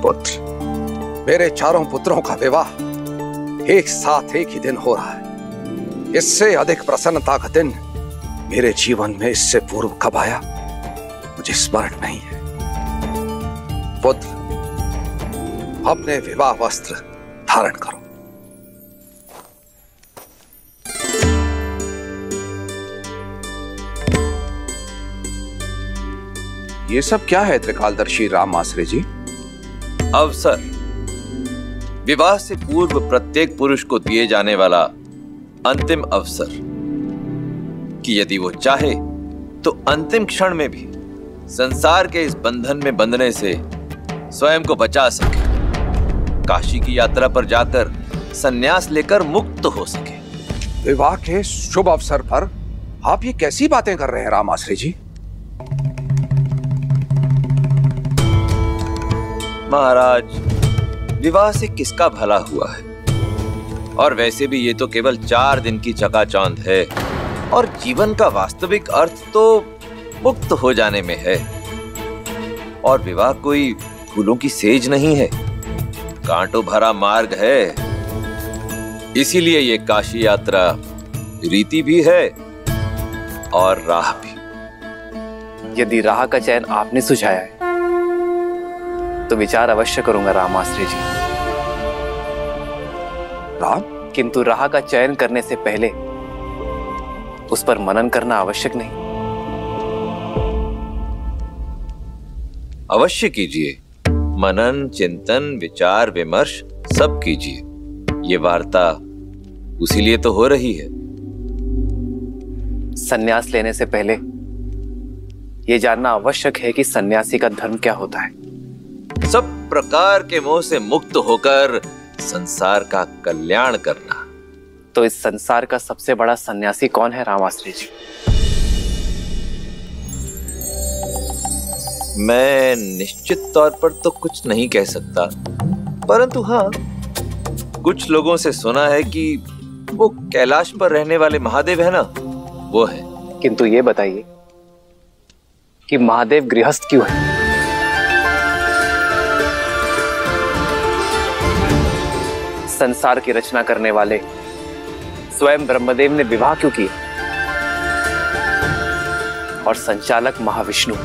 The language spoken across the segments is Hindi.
पुत्र, मेरे चारों पुत्रों का विवाह एक साथ एक ही दिन हो रहा है। इससे अधिक प्रसन्नता का दिन मेरे जीवन में इससे पूर्व कब आया मुझे स्मरण नहीं है। पुत्र, अपने विवाह वस्त्र धारण करो। ये सब क्या है त्रिकालदर्शी राम आश्रय जी? अवसर, विवाह से पूर्व प्रत्येक पुरुष को दिए जाने वाला अंतिम अवसर कि यदि वो चाहे तो अंतिम क्षण में भी संसार के इस बंधन में बंधने से स्वयं को बचा सके, काशी की यात्रा पर जाकर संन्यास लेकर मुक्त हो सके। विवाह के शुभ अवसर पर आप ये कैसी बातें कर रहे हैं राम आश्रय जी? महाराज, विवाह से किसका भला हुआ है? और वैसे भी ये तो केवल 4 दिन की चकाचौंध है और जीवन का वास्तविक अर्थ तो मुक्त हो जाने में है। और विवाह कोई फूलों की सेज नहीं है, कांटों भरा मार्ग है। इसीलिए ये काशी यात्रा रीति भी है और राह भी। यदि राह का चयन आपने सुझाया है तो विचार अवश्य करूंगा राम आश्रय जी। राम, किंतु राह का चयन करने से पहले उस पर मनन करना आवश्यक नहीं? अवश्य कीजिए। मनन, चिंतन, विचार विमर्श सब कीजिए। ये वार्ता उसी लिए तो हो रही है। संन्यास लेने से पहले यह जानना आवश्यक है कि सन्यासी का धर्म क्या होता है। सब प्रकार के मोह से मुक्त होकर संसार का कल्याण करना। तो इस संसार का सबसे बड़ा सन्यासी कौन है राम आश्रय जी? मैं निश्चित तौर पर तो कुछ नहीं कह सकता, परंतु हाँ, कुछ लोगों से सुना है कि वो कैलाश पर रहने वाले महादेव है ना, वो है। किंतु ये बताइए कि महादेव गृहस्थ क्यों है? संसार की रचना करने वाले स्वयं ब्रह्मदेव ने विवाह क्यों किया? और संचालक महाविष्णु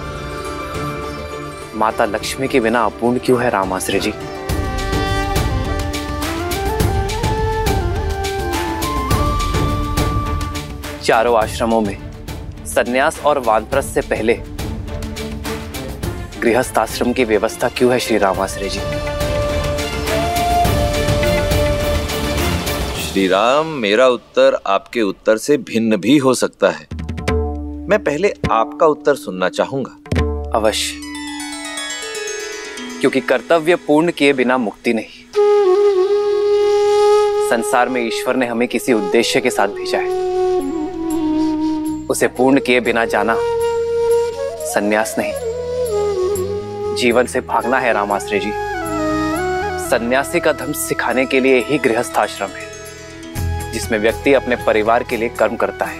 माता लक्ष्मी के बिना अपूर्ण क्यों है राम आश्रय जी? चारों आश्रमों में सन्यास और वानप्रस्थ से पहले गृहस्थ आश्रम की व्यवस्था क्यों है श्री राम आश्रय जी? श्री राम, मेरा उत्तर आपके उत्तर से भिन्न भी हो सकता है। मैं पहले आपका उत्तर सुनना चाहूंगा। अवश्य, क्योंकि कर्तव्य पूर्ण किए बिना मुक्ति नहीं। संसार में ईश्वर ने हमें किसी उद्देश्य के साथ भेजा है, उसे पूर्ण किए बिना जाना सन्यास नहीं, जीवन से भागना है राम आश्रय जी। सन्यासी का धर्म सिखाने के लिए ही गृहस्थ आश्रम है, जिसमें व्यक्ति अपने परिवार के लिए कर्म करता है,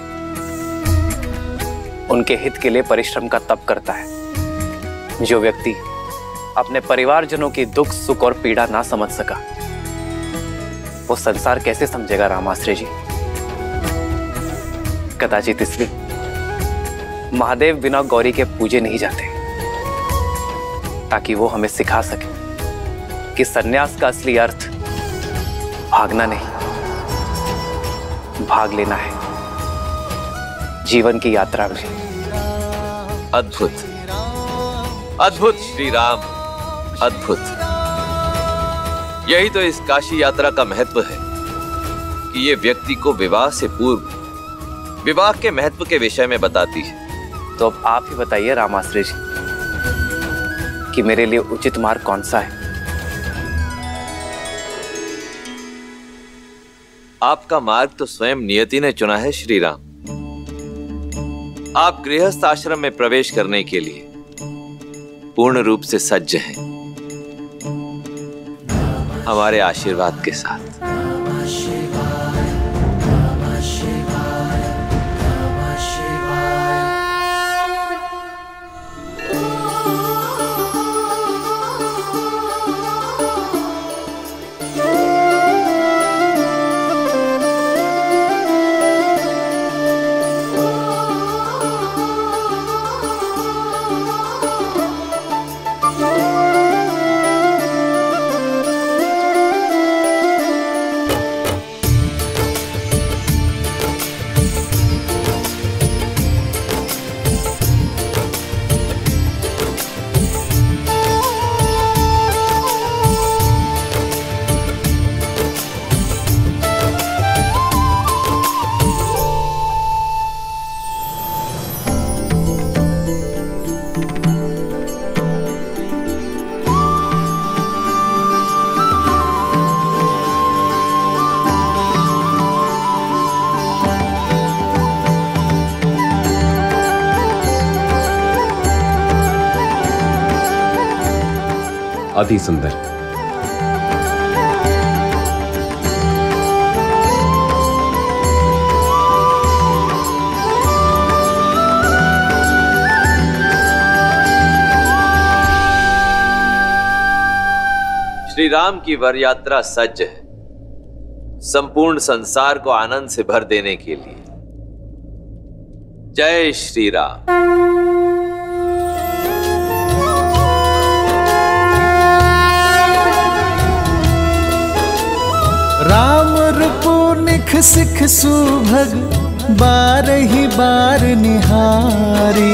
उनके हित के लिए परिश्रम का तप करता है। जो व्यक्ति अपने परिवारजनों की दुख, सुख और पीड़ा ना समझ सका, वो संसार कैसे समझेगा राम आश्रय जी? कदाचित इसलिए महादेव बिना गौरी के पूजे नहीं जाते, ताकि वो हमें सिखा सके कि सन्यास का असली अर्थ भागना नहीं, भाग लेना है जीवन की यात्रा में। अद्भुत, अद्भुत श्री राम, अद्भुत। यही तो इस काशी यात्रा का महत्व है कि ये व्यक्ति को विवाह से पूर्व विवाह के महत्व के विषय में बताती है। तो अब आप ही बताइए राम आश्रय जी कि मेरे लिए उचित मार्ग कौन सा है? आपका मार्ग तो स्वयं नियति ने चुना है श्री राम। आप गृहस्थ आश्रम में प्रवेश करने के लिए पूर्ण रूप से सज्ज हैं, हमारे आशीर्वाद के साथ। अति सुंदर। श्री राम की वर यात्रा सज्ज है संपूर्ण संसार को आनंद से भर देने के लिए। जय श्री राम। राम रूपो निख सिख सुभग बारही बार निहारी,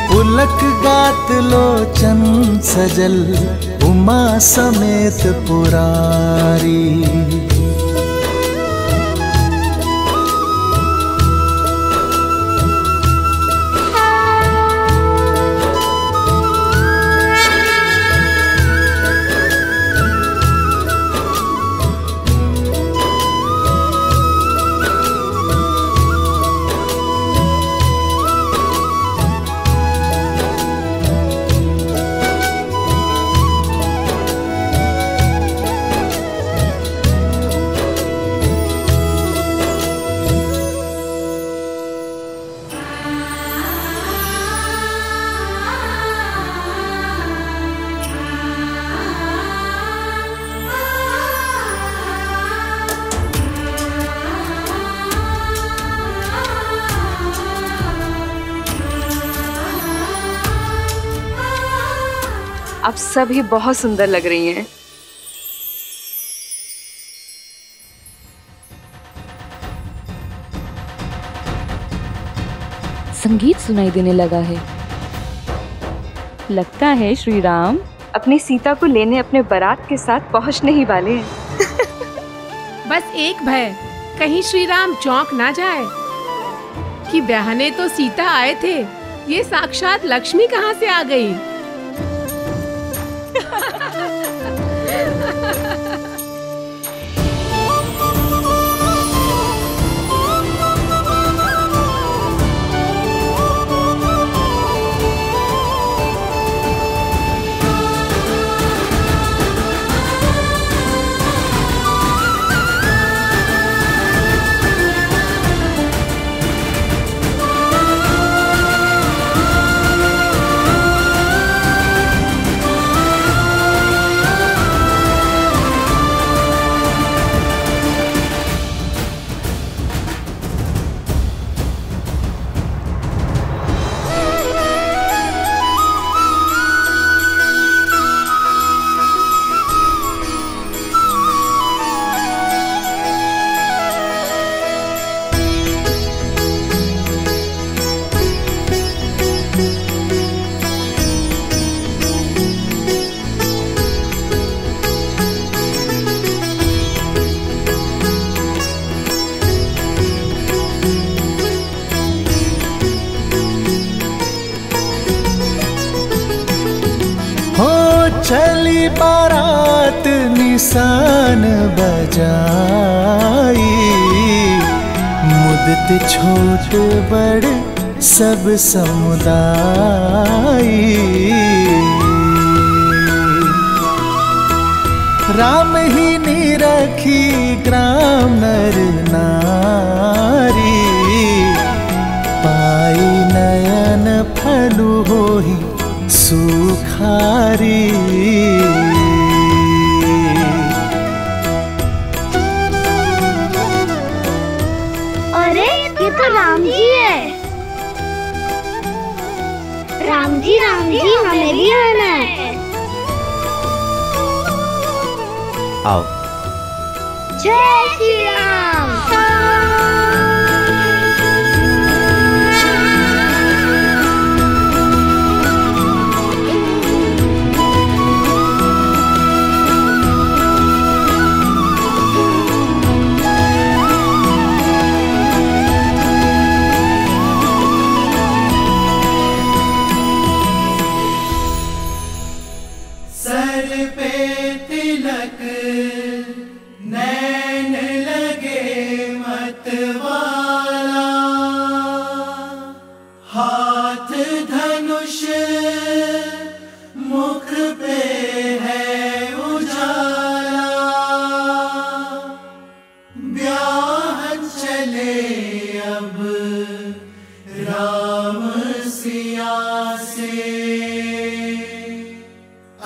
पुलक गात लोचन सजल उमा समेत पुरारी। आप सभी बहुत सुंदर लग रही हैं। संगीत सुनाई देने लगा है। लगता है श्री राम अपनी सीता को लेने अपने बारात के साथ पहुंचने ही वाले हैं। बस एक भय, कहीं श्री राम चौंक ना जाए कि ब्याहने तो सीता आए थे, ये साक्षात लक्ष्मी कहाँ से आ गई। चली बारात निशान बजाई, मुदत छोट बड़ सब समुदाय। राम ही निरखी ग्राम नर नारी, पाई नयन फलु होहि सुखारी। अरे ये तो राम जी है। राम जी हमें भी आना है। आओ। जय श्री राम। हाथ धनुष मुख पे है से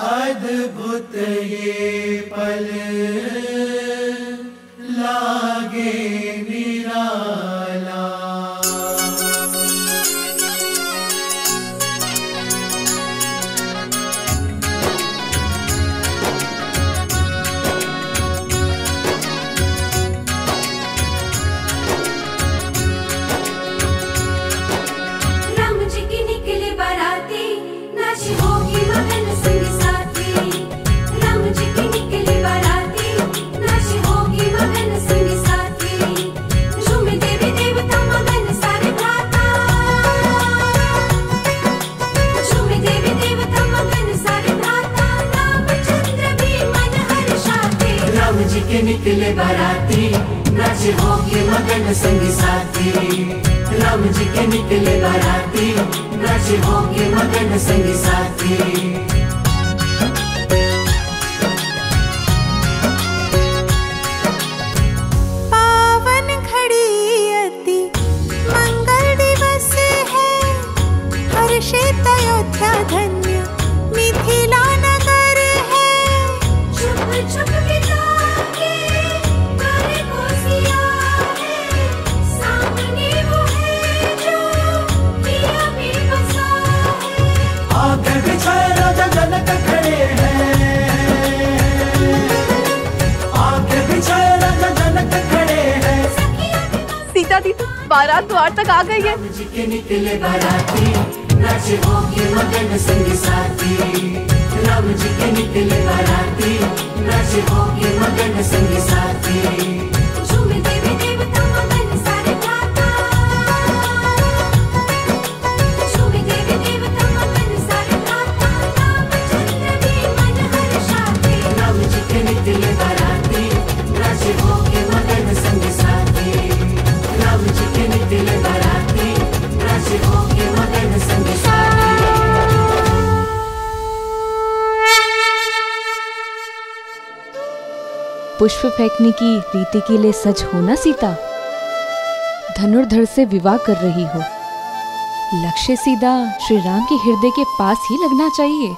अद्भुत ये पल लागे निराला। निकले बाराती नाचे होके मगन संगी साथी। राम जी के निकले बाराती नाचे होके मगन संगी साथी। पावन घड़ी अति मंगल दिवस है, हर्षित अयोध्या धन्य मिथिला नगर है। छुप छुप सीता दी बारात द्वार तक आ गई है। राम जी के निकले बाराती नाचे होके मगन संगी साथी। राम जी के निकले बाराती नाचे होके मगन संगी साथी। झूमे देवी देवता मगन सारे गाता, झूमे देवी देवता मगन सारे गाता। रामचंद्र भी मन हर्षाते। राम जी के निकले बाराती नाचे होके मगन संगी साथी। राम जी के निकले बाराती नाचे होके मगन संगी साथी। पुष्प फेंकने की रीति के लिए सच हो ना सीता। धनुर्धर से विवाह कर रही हो, लक्ष्य सीधा श्री राम के हृदय के पास ही लगना चाहिए।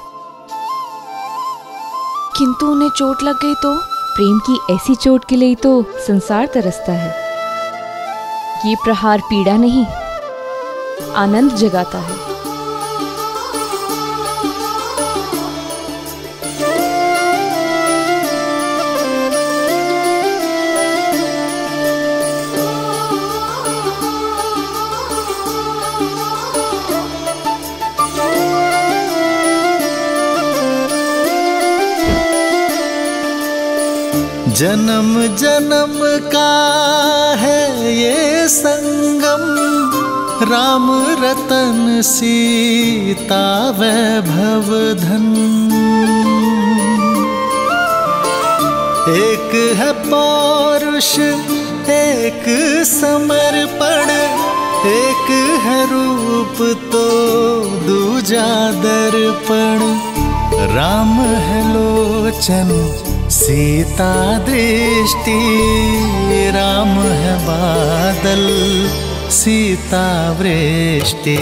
किंतु उन्हें चोट लग गई तो? प्रेम की ऐसी चोट के लिए तो संसार तरसता है। ये प्रहार पीड़ा नहीं, आनंद जगाता है। जन्म जन्म का है ये संगम, राम रतन सीता वैभव धन। एक है पौरुष एक समर्पण, एक है रूप तो दूजा दर्पण। राम है लोचन सीता दृष्टि, राम है बादल सीता वृष्टि।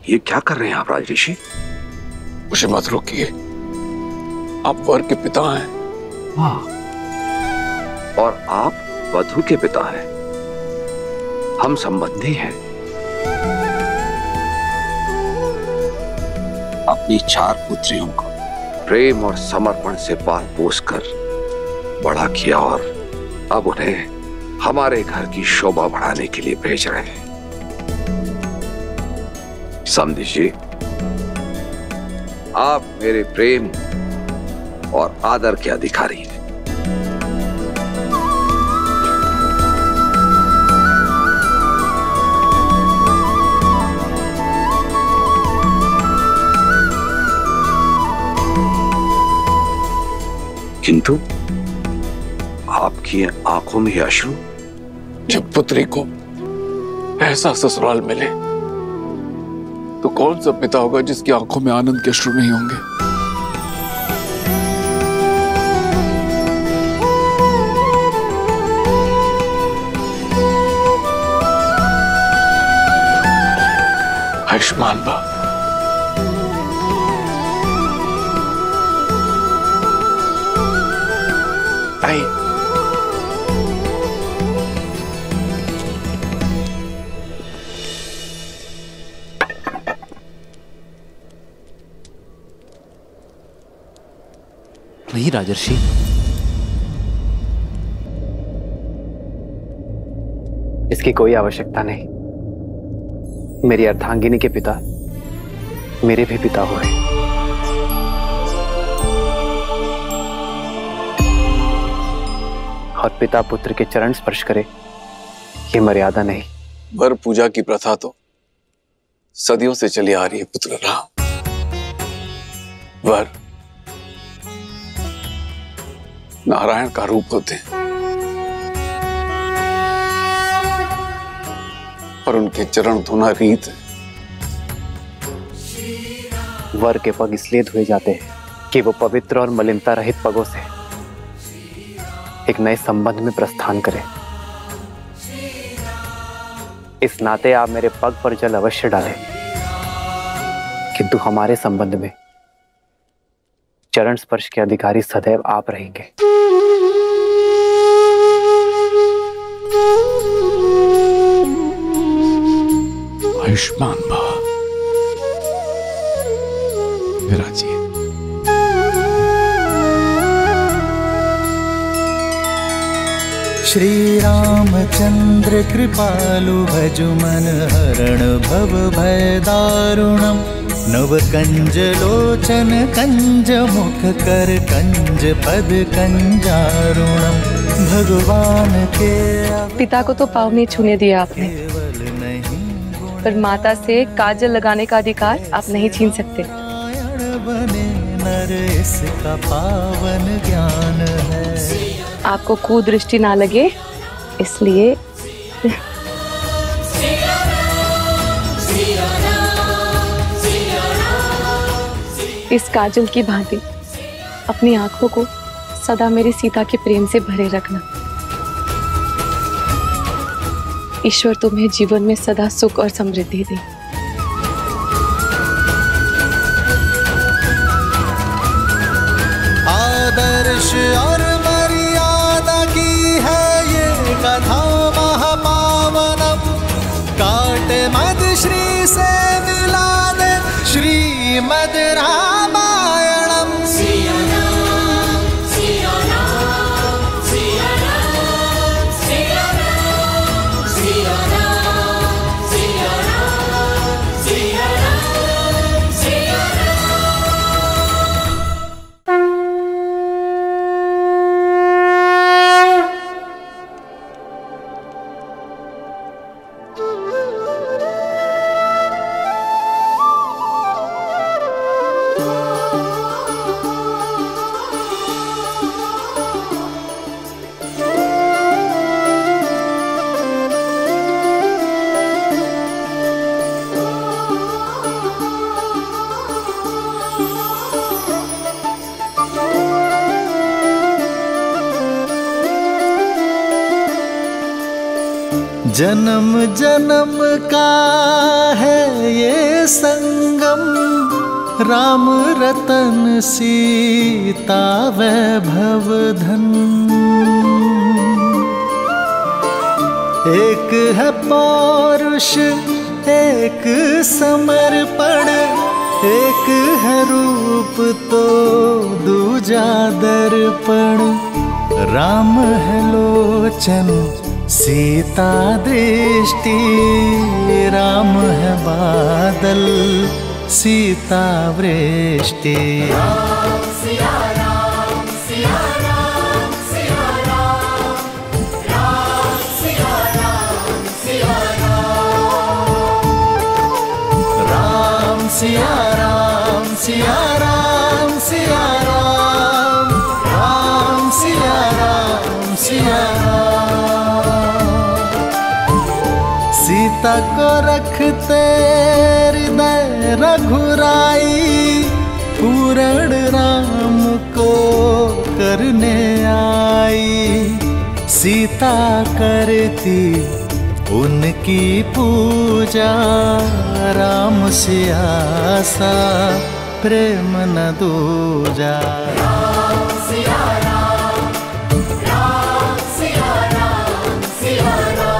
ये क्या कर रहे हैं आप राज ऋषि? मुझे मत रोकिए, आप वर के पिता हैं। हाँ, और आप वधू के पिता हैं। हम संबंधी हैं। अब अपनी 4 पुत्रियों को प्रेम और समर्पण से पाल पोस कर बड़ा किया और अब उन्हें हमारे घर की शोभा बढ़ाने के लिए भेज रहे हैं। समझिए, आप मेरे प्रेम और आदर के अधिकारी हैं। किंतु आपकी आंखों में अश्रु। जब पुत्री को ऐसा ससुराल मिले तो कौन सा पिता होगा जिसकी आंखों में आनंद के अश्रु नहीं होंगे। आयुष्मान भव। आइए। नहीं राजर्षि, इसकी कोई आवश्यकता नहीं। मेरी अर्धांगिनी के पिता मेरे भी पिता हुए। और पिता पुत्र के चरण स्पर्श करे, ये मर्यादा नहीं। वर पूजा की प्रथा तो सदियों से चली आ रही है पुत्र राम। वर नारायण का रूप होते हैं और उनके चरण धोना रीत है। वर के पग इसलिए धोए जाते हैं कि वो पवित्र और मलिनता रहित पगों से एक नए संबंध में प्रस्थान करें। इस नाते आप मेरे पग पर जल अवश्य डालें, किंतु हमारे संबंध में चरण स्पर्श के अधिकारी सदैव आप रहेंगे। आयुष्मान भव मेरा जी। श्री रामचंद्र कृपालु भजु मन हरण भव भय दारुणम। नव कंज लोचन कंज मुख कर कंज पद कंजारुणम। भगवान के पिता को तो पाँव नहीं छूने दिया आपने, पर माता से काजल लगाने का अधिकार आप नहीं छीन सकते। बने नर इसका पावन ज्ञान है। आपको कुदृष्टि ना लगे इसलिए इस काजल की भांति अपनी आंखों को सदा मेरी सीता के प्रेम से भरे रखना। ईश्वर तुम्हें जीवन में सदा सुख और समृद्धि दे। आदर्श और मर्यादा की है ये कथा महापावनम। काट मद श्री से मिला दे श्रीमद रामायणम। जन्म जन्म का है ये संगम। राम रतन सीता वैभव धन। एक है पौरुष एक समर्पण। एक है रूप तो दूजा दर्पण, राम है लोचन सीता दृष्टि, राम है बादल सीता वृष्टि। राम सिया राम सिया राम सिया राम, राम सिया राम सिया राम, राम सिया राम सिया राम सिया राम, राम सिया राम सिया राम। सीता को रखते हृदय रघुराई, पूर्ण राम को करने आई, सीता करती उनकी पूजा, राम सिया सा प्रेम न दूजा। राम सिया राम, राम सिया राम सिया राम।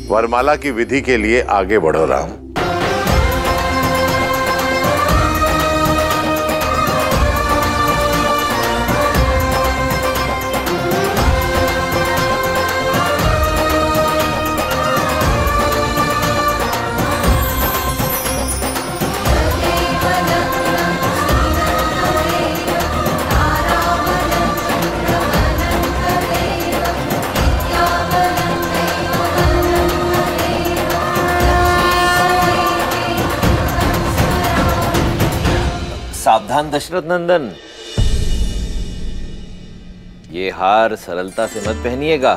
वरमाला की विधि के लिए आगे बढ़ो राम। सावधान दशरथ नंदन, ये हार सरलता से मत पहनिएगा।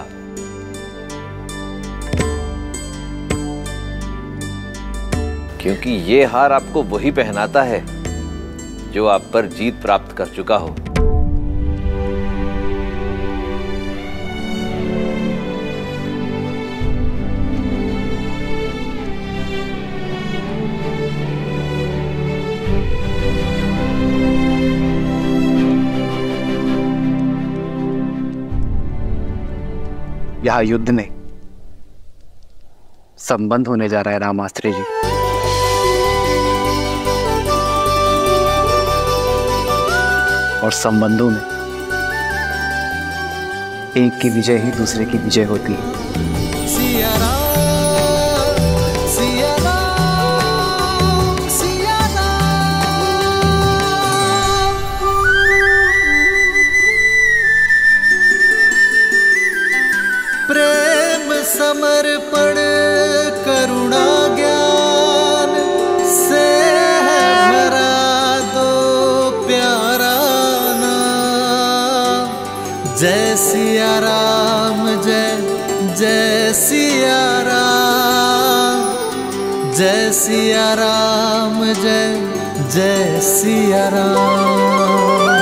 क्योंकि ये हार आपको वही पहनाता है जो आप पर जीत प्राप्त कर चुका हो। यहाँ युद्ध नहीं, संबंध होने जा रहा है रामास्त्री जी। और संबंधों में एक की विजय ही दूसरे की विजय होती है। सिया राम, सिया राम, सिया राम। प्रेम समर्पण करुणा ज्ञान से है भरा दो प्यारा नाम। जय सिया राम, जय जय सिया राम, जय सिया राम, जय जय सिया राम।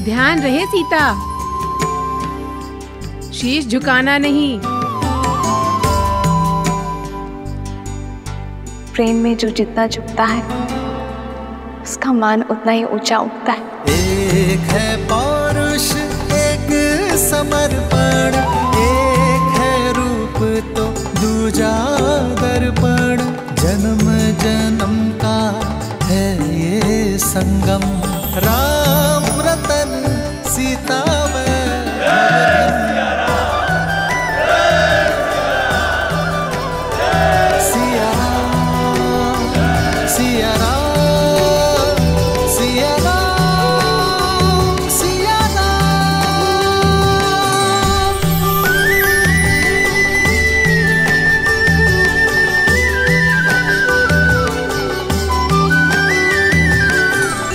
ध्यान रहे सीता, शीश झुकाना नहीं। प्रेम में जो जितना झुकता है उसका मान उतना ही ऊंचा उठता है। एक है पौरुष, एक समर्पण, एक है रूप तो दूजा दर्पण। जन्म जन्म का है ये संगम, राम रतन सीता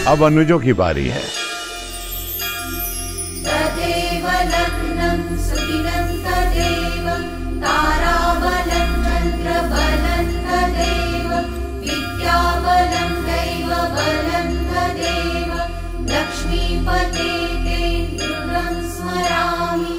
अब अनुजों की बारी है। तदेव लक्ष्मी दिनं तदेव ताराबलं चन्द्रबलं तदेव विद्याबलं दैवबलं तदेव लक्ष्मीपते ते दृढं स्मरामि।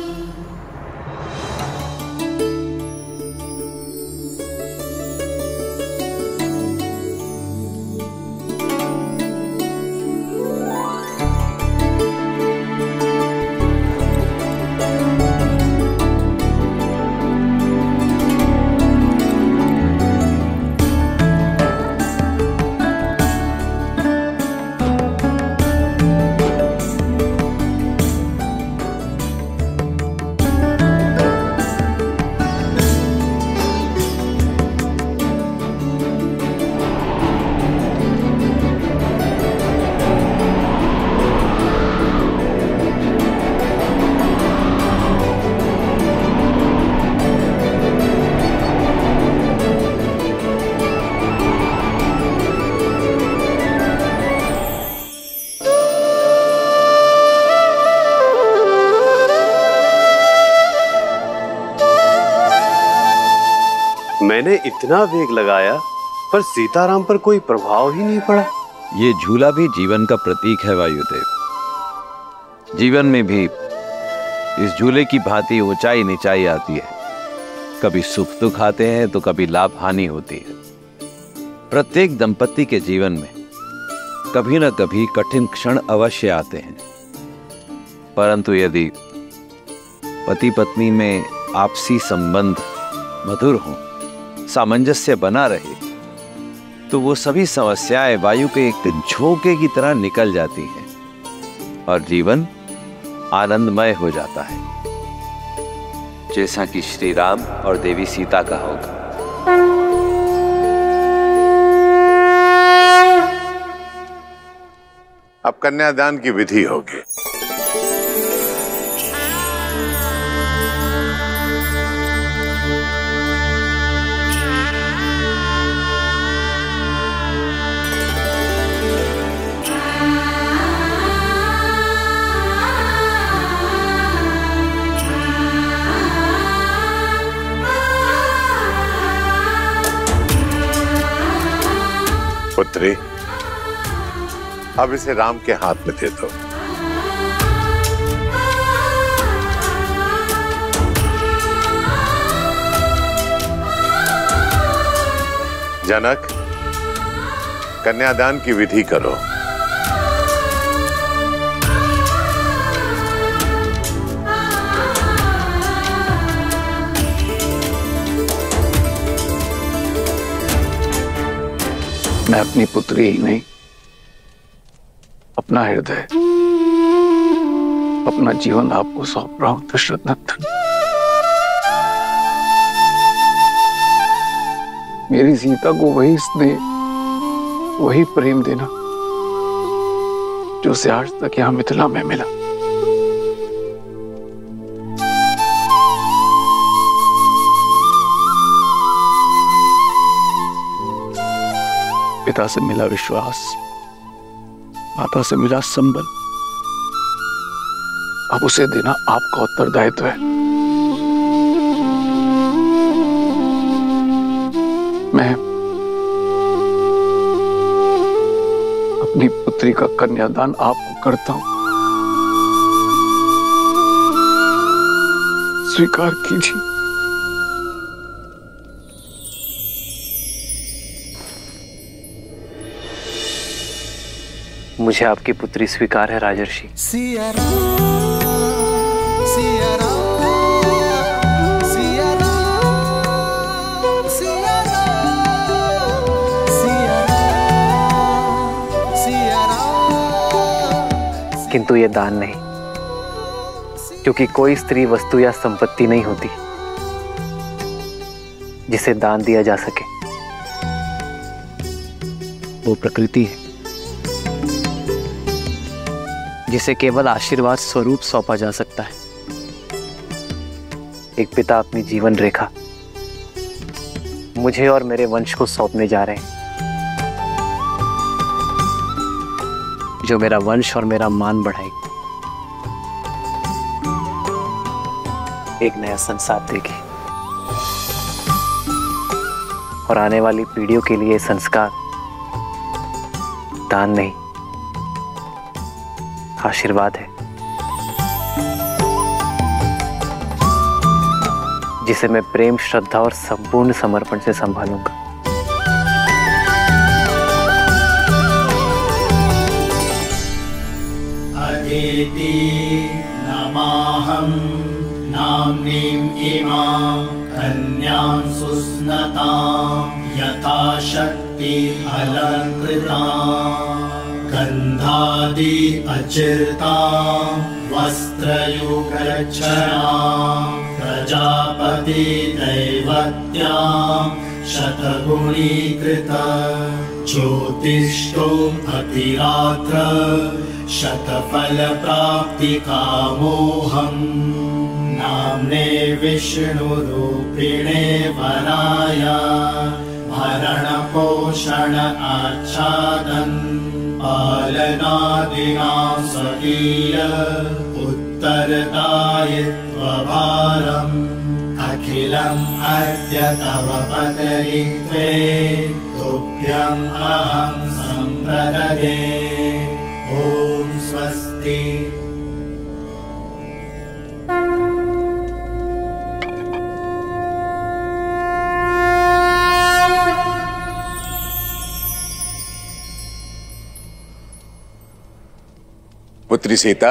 मैंने इतना वेग लगाया पर सीताराम पर कोई प्रभाव ही नहीं पड़ा। ये झूला भी जीवन का प्रतीक है वायुदेव। जीवन में भी इस झूले की भांति ऊंचाई नीचाई आती है। कभी सुख दुख आते हैं तो कभी लाभ हानि होती है। प्रत्येक दंपति के जीवन में कभी न कभी कठिन क्षण अवश्य आते हैं, परंतु यदि पति पत्नी में आपसी संबंध मधुर हो, सामंजस्य बना रहे, तो वो सभी समस्याएं वायु के एक झोंके की तरह निकल जाती हैं और जीवन आनंदमय हो जाता है, जैसा कि श्री राम और देवी सीता का होगा। अब कन्यादान की विधि होगी। पुत्री, अब इसे राम के हाथ में दे दो। जनक, कन्यादान की विधि करो। मैं अपनी पुत्री ही नहीं, अपना हृदय, अपना जीवन आपको सौंप रहा हूं दशरथ नंदन। मेरी सीता को वही स्नेह, वही प्रेम देना जो उसे आज तक यहां मिथिला में मिला। पिता से मिला विश्वास, माता से मिला संबल, अब उसे देना आपका उत्तरदायित्व है। मैं अपनी पुत्री का कन्यादान आपको करता हूं, स्वीकार कीजिए। मुझे आपकी पुत्री स्वीकार है राजर्षि। सिया राम, सिया राम, सिया राम, सिया राम, सिया राम, सिया राम। किंतु ये दान नहीं, क्योंकि कोई स्त्री वस्तु या संपत्ति नहीं होती जिसे दान दिया जा सके। वो प्रकृति है जिसे केवल आशीर्वाद स्वरूप सौंपा जा सकता है। एक पिता अपनी जीवन रेखा मुझे और मेरे वंश को सौंपने जा रहे हैं, जो मेरा वंश और मेरा मान बढ़ाएगी। एक नया संसार देगी और आने वाली पीढ़ियों के लिए संस्कार दान नहीं, आशीर्वाद है, जिसे मैं प्रेम, श्रद्धा और संपूर्ण समर्पण से संभालूंगा। अदिति नमाहं नाम्नीं इमां कन्यां सुस्नतां यथा शक्ति अलङ्कृतां गन्धादि अचिर्तां वस्त्रयुगच्छनां प्रजापति दैवत्यां शतगुणीकृत ज्योतिष्ठो अतिरात्र शतफल प्राप्ति कामोहम् नाम्ने विष्णुरूपिणे वराय भरण पोषण आच्छादन् पालनादिनां स्वकीय उत्तरदायित्वभारम् अखिलम् अद्य तव पदरित्वे तुभ्यम् अहं सम्प्रददे। ओम स्वस्ति। पुत्री सीता,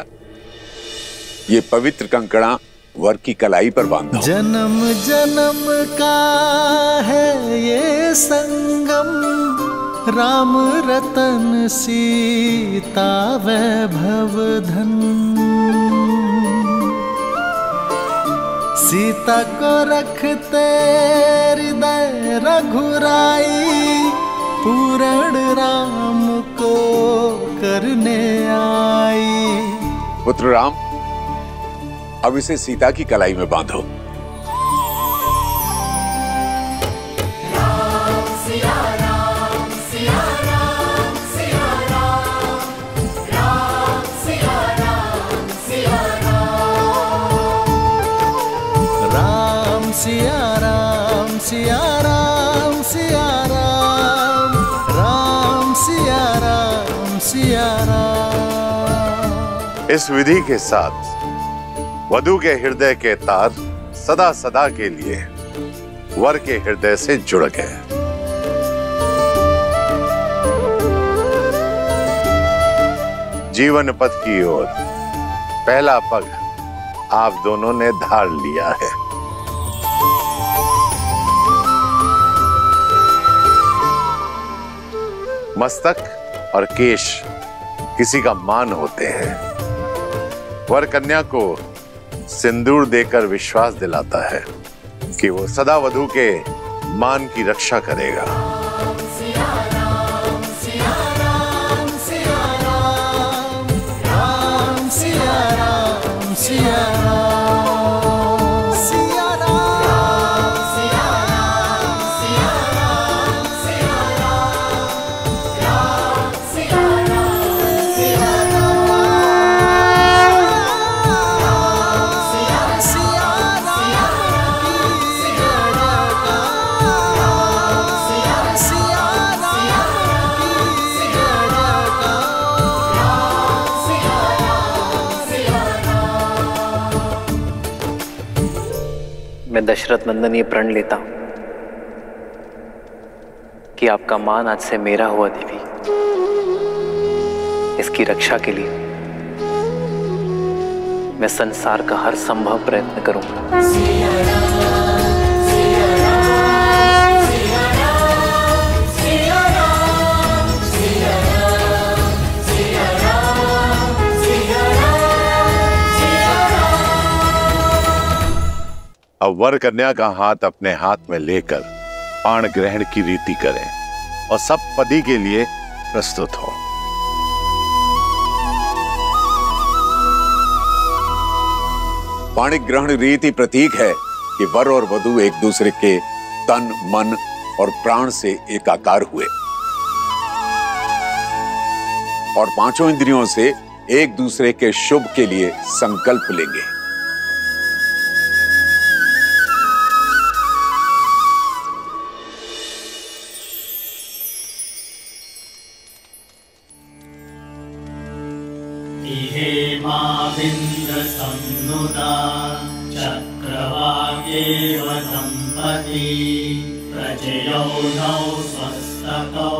ये पवित्र कंकड़ा वर की कलाई पर बांधो। जन्म जन्म का है ये संगम, राम रतन सीता वैभव धन। सीता को रखते हृदय रघुराई, पूर्ण राम को करने आई। पुत्र राम, अब इसे सीता की कलाई में बांधो। सिया राम सिया राम सिया राम, राम सिया राम सिया राम। इस विधि के साथ वधू के हृदय के तार सदा सदा के लिए वर के हृदय से जुड़ गए। जीवन पथ की ओर पहला पग आप दोनों ने धार लिया है। मस्तक और केश किसी का मान होते हैं। वर कन्या को सिंदूर देकर विश्वास दिलाता है कि वो सदा वधू के मान की रक्षा करेगा। मैं दशरथ नंदन ये प्रण लेता हूं कि आपका मान आज से मेरा हुआ देवी। इसकी रक्षा के लिए मैं संसार का हर संभव प्रयत्न करूंगा। अब वर कन्या का हाथ अपने हाथ में लेकर पाण ग्रहण की रीति करें और सब पति के लिए प्रस्तुत हो। पाणिक ग्रहण रीति प्रतीक है कि वर और वधू एक दूसरे के तन, मन और प्राण से एकाकार हुए और पांचों इंद्रियों से एक दूसरे के शुभ के लिए संकल्प लेंगे। एव दम्पती प्रजयौनौ स्वस्तकौ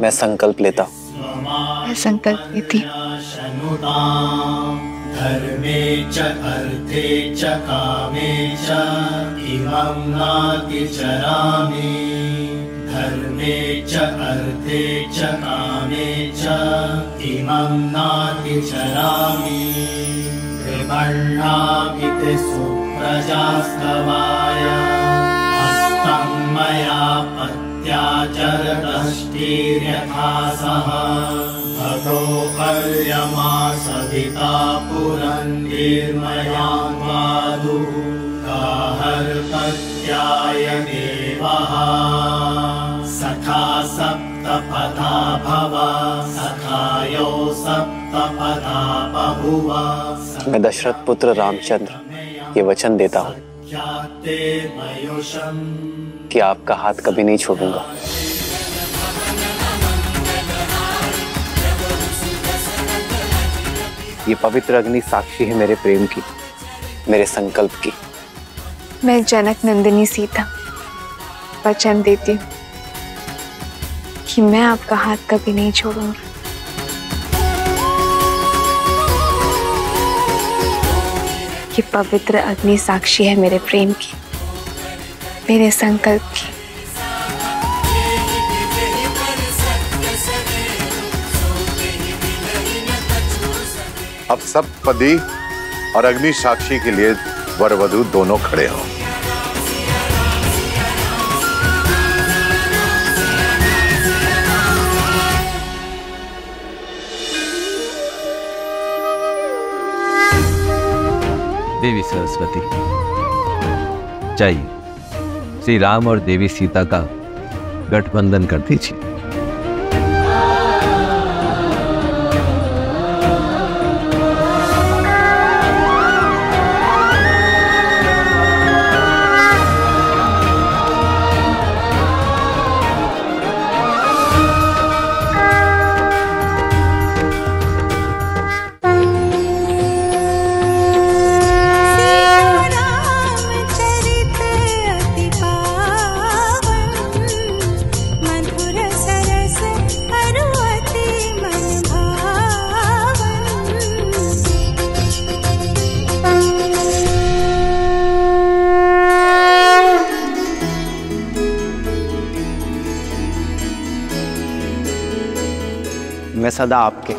मैं संकल्प लेता हूँ। मैं संकल्प लेती हूँ। धर्मे च अर्थे च कामे च इमं नातिचरामि। धर्मे च अर्थे च कामे च इमं नातिचरामि। कृपण्णामिति सुप्रजास्तवाय हस्तं मया पत्याचरदष्टिर्यथा सह भगो पर्यमा सविता पुरन्निर्मया वादु गाहर्पत्याय देवः सखा सप्तपथा भव सखायो सप्तपथा बभुव। मैं दशरथ पुत्र रामचंद्र ये वचन देता हूँ कि आपका हाथ कभी नहीं छोड़ूंगा। ये पवित्र अग्नि साक्षी है मेरे प्रेम की, मेरे संकल्प की। मैं जनक नंदिनी सीता वचन देती हूँ कि मैं आपका हाथ कभी नहीं छोड़ूंगी। ये पवित्र अग्नि साक्षी है मेरे प्रेम की, मेरे संकल्प की। अब सप्तपदी और अग्नि साक्षी के लिए वर वधू दोनों खड़े हों। देवी सरस्वती, जाइए श्री राम और देवी सीता का गठबंधन कर दीजिए। मैं सदा आपके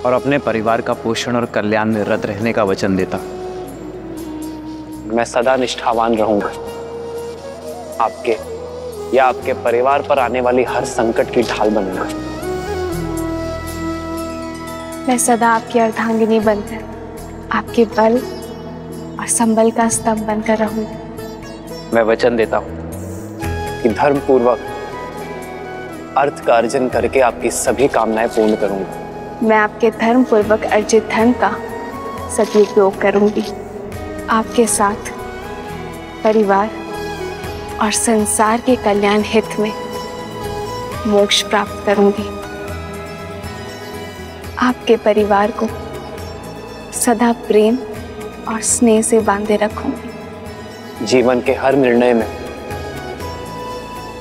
और अपने परिवार का पोषण और कल्याण में रत रहने का वचन देता। मैं सदा निष्ठावान रहूंगा, आपके या आपके परिवार पर आने वाली हर संकट की ढाल बनूंगा। मैं सदा आपकी अर्धांगिनी बनकर आपके बल और संबल का स्तंभ बनकर रहूंगी। मैं वचन देता हूँ कि धर्म पूर्वक अर्थ का अर्जन करके आपकी सभी कामनाएं पूर्ण करूंगा। मैं आपके धर्म पूर्वक अर्जित धन का सदुपयोग करूंगी। आपके साथ परिवार और संसार के कल्याण हित में मोक्ष प्राप्त करूंगी। आपके परिवार को सदा प्रेम और स्नेह से बांधे रखूंगी। जीवन के हर निर्णय में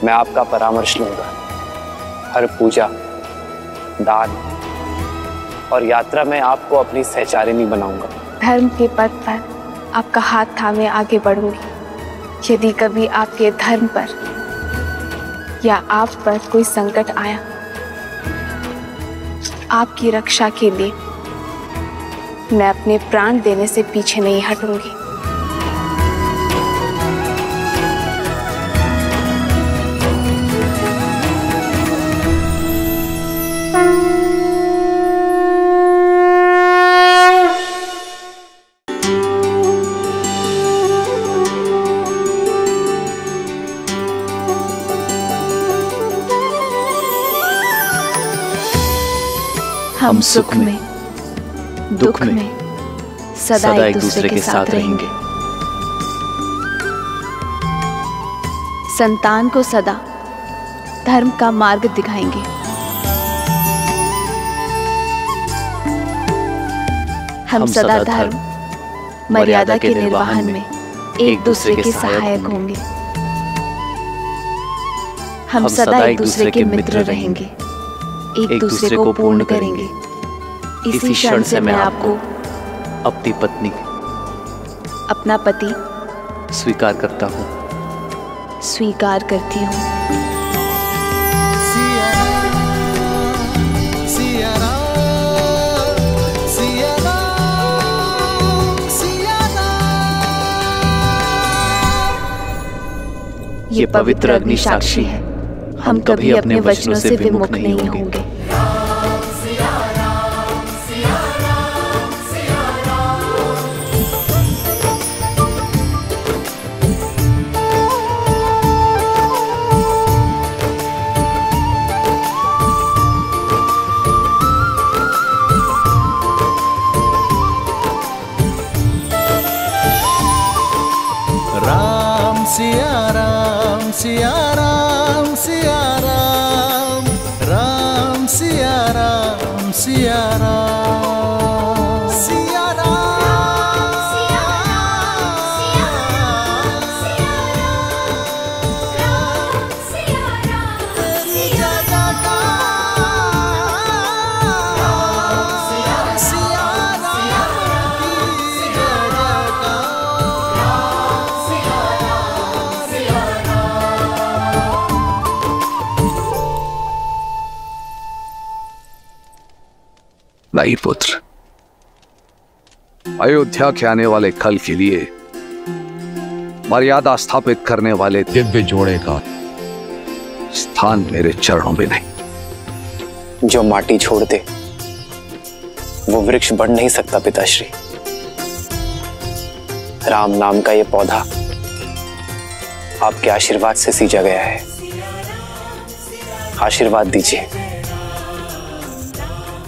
मैं आपका परामर्श लूंगा। हर पूजा, दान और यात्रा में आपको अपनी सहचारिणी बनाऊंगा। धर्म के पथ पर आपका हाथ थामे आगे बढ़ूंगी। यदि कभी आपके धर्म पर या आप पर कोई संकट आया, आपकी रक्षा के लिए मैं अपने प्राण देने से पीछे नहीं हटूंगी। हम सुख में दुख में सदा एक दूसरे के साथ रहेंगे। संतान को सदा धर्म का मार्ग दिखाएंगे। हम सदा धर्म मर्यादा के निर्वहन में एक दूसरे के सहायक होंगे। हम सदा एक दूसरे के मित्र रहेंगे, एक दूसरे को पूर्ण करेंगे। इसी क्षण से मैं आपको अपनी पत्नी अपना पति स्वीकार करता हूँ, स्वीकार करती हूँ। ये पवित्र अग्नि साक्षी है, हम कभी अपने वचनों से विमुख नहीं होंगे। राम सिया राम सिया राम सिया राम, राम सिया राम सिया राम, सिया राम सिया राम सिया राम, सिया नहीं पुत्र, अयोध्या के आने वाले कल के लिए मर्यादा स्थापित करने वाले दिव्य जोड़े का स्थान मेरे चरणों में नहीं। जो माटी छोड़ दे वो वृक्ष बढ़ नहीं सकता पिताश्री। राम नाम का ये पौधा आपके आशीर्वाद से सींचा गया है, आशीर्वाद दीजिए।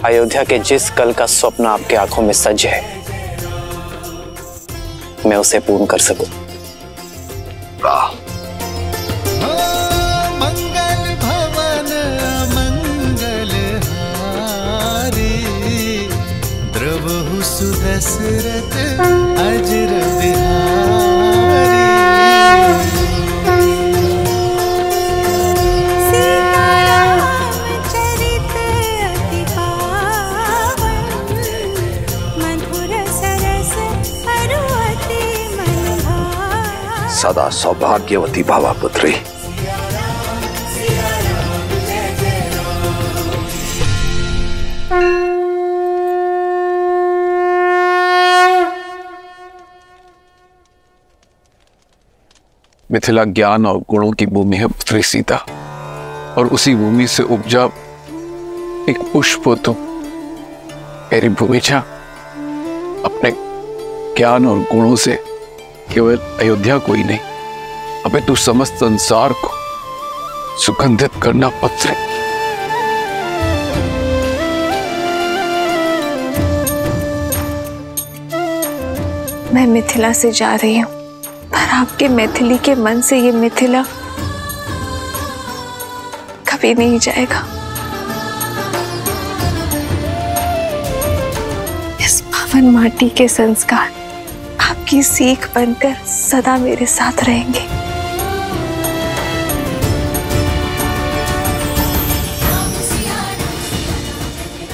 अयोध्या के जिस कल का स्वप्न आपके आंखों में सज है, मैं उसे पूर्ण कर सकूं। मंगल भवन मंगल हारी, द्रवहु सुदशरथ अजर बिहारी। सदा सौभाग्यवती भावा पुत्री। मिथिला ज्ञान और गुणों की भूमि है पुत्री सीता, और उसी भूमि से उपजा एक पुष्प हो तुम। मेरी भूमिजा अपने ज्ञान और गुणों से केवल अयोध्या को ही नहीं, अपितु समस्त संसार को सुगंधित करना पत्र। मैं मिथिला से जा रही हूँ, पर आपके मैथिली के मन से ये मिथिला कभी नहीं जाएगा। इस पावन माटी के संस्कार आपकी सीख बनकर सदा मेरे साथ रहेंगे।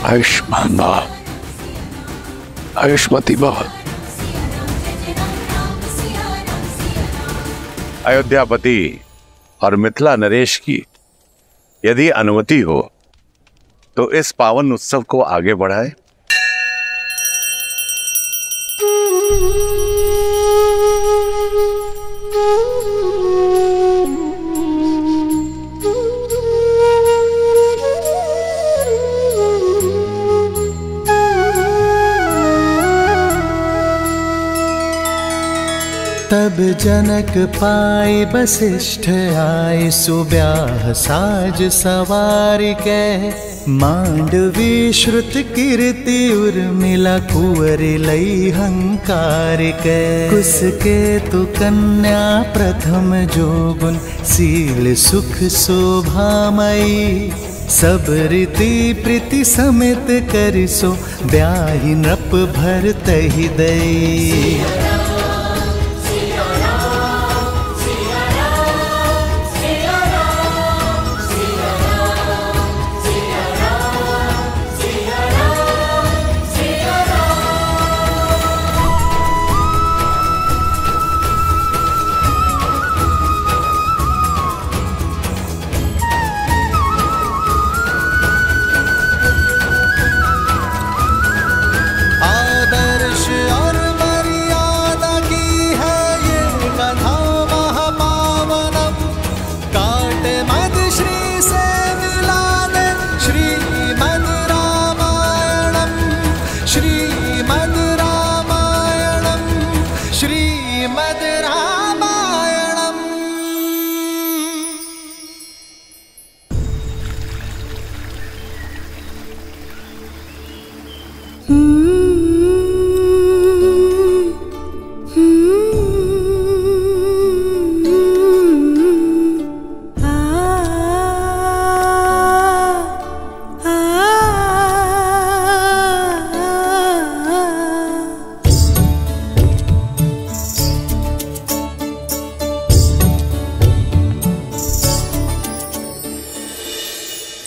आयुष्मान भव, आयुष्मती भव। अयोध्यापति और मिथिला नरेश की यदि अनुमति हो तो इस पावन उत्सव को आगे बढ़ाए। तब जनक पाए वशिष्ठ आए, सुब्याह साज सवार के। मांडवी श्रुत कीर्ति उर्मिला, कुंवर लई हंकार के। कुसके तु कन्या प्रथम जोगुन, शील सुख शोभामयी। सब रीति प्रीति समेत करिसो, ब्याहि नृप भर तहि दई।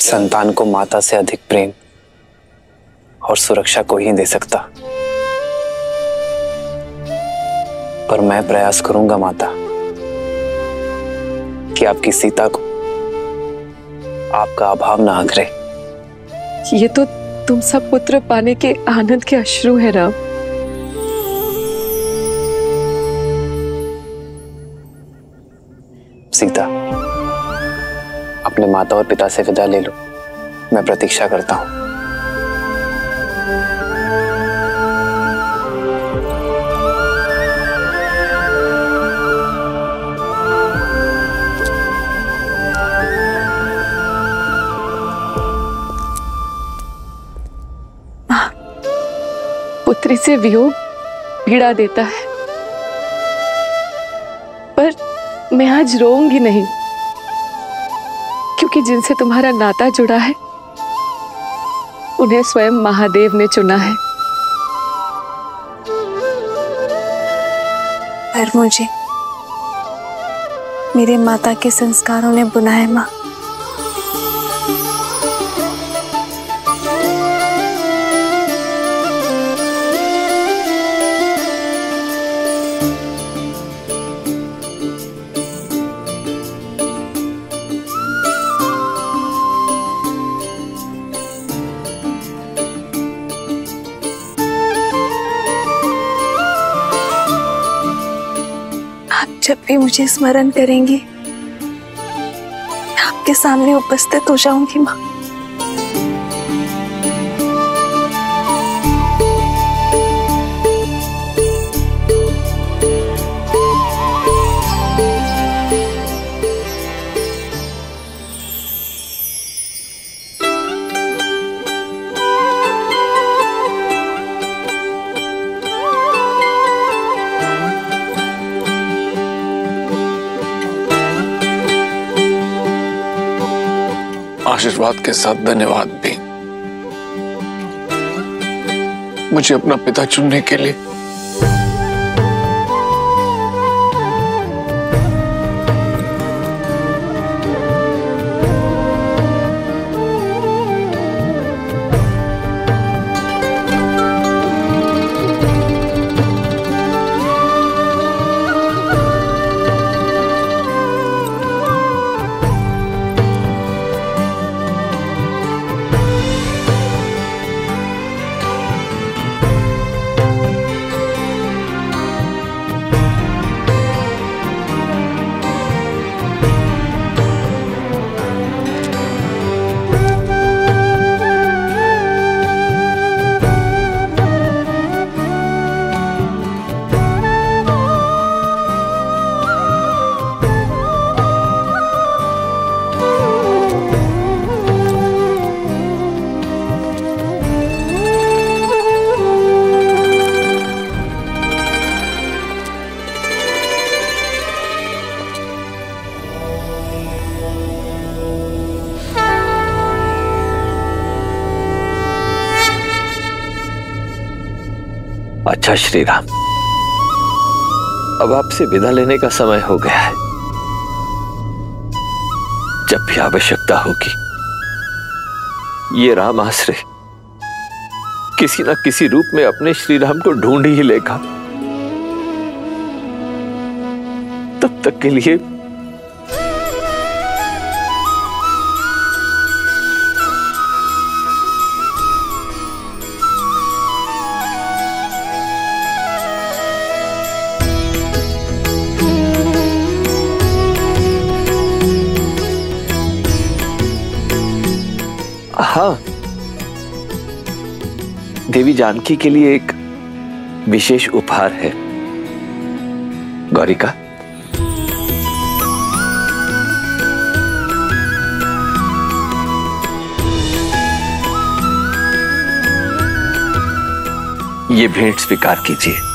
संतान को माता से अधिक प्रेम और सुरक्षा कोई नहीं दे सकता, पर मैं प्रयास करूंगा माता कि आपकी सीता को आपका अभाव ना आगरे। ये तो तुम सब पुत्र पाने के आनंद के अश्रु है राम। सीता, अपने माता और पिता से विदा ले लो, मैं प्रतीक्षा करता हूं। पुत्री से वियोग पीड़ा देता है, पर मैं आज रोऊंगी नहीं, क्योंकि जिनसे तुम्हारा नाता जुड़ा है उन्हें स्वयं महादेव ने चुना है। पर मुझे मेरे माता के संस्कारों ने बुना है माँ। जब भी मुझे स्मरण करेंगी आपके सामने उपस्थित हो जाऊंगी माँ। आशीर्वाद के साथ धन्यवाद भी, मुझे अपना पिता चुनने के लिए। अच्छा श्री राम, अब आपसे विदा लेने का समय हो गया है। जब भी आवश्यकता होगी ये राम आश्रय किसी न किसी रूप में अपने श्री राम को ढूंढ ही लेगा। तब तक के लिए हाँ, देवी जानकी के लिए एक विशेष उपहार है। गौरिका, ये भेंट स्वीकार कीजिए।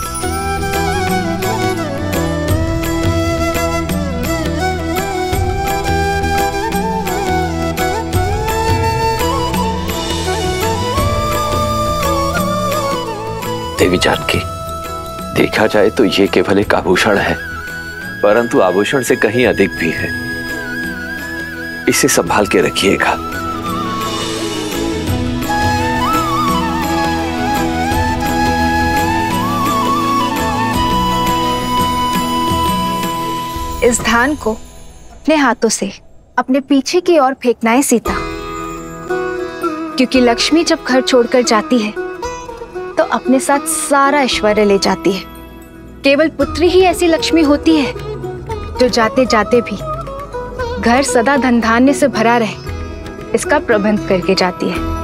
देवी जानकी, देखा जाए तो ये केवल एक आभूषण है, परंतु आभूषण से कहीं अधिक भी है। इसे संभाल के रखिएगा। इस धान को अपने हाथों से अपने पीछे की ओर फेंकना है सीता, क्योंकि लक्ष्मी जब घर छोड़कर जाती है तो अपने साथ सारा ऐश्वर्य ले जाती है। केवल पुत्री ही ऐसी लक्ष्मी होती है जो जाते जाते भी घर सदा धन धान्य से भरा रहे, इसका प्रबंध करके जाती है।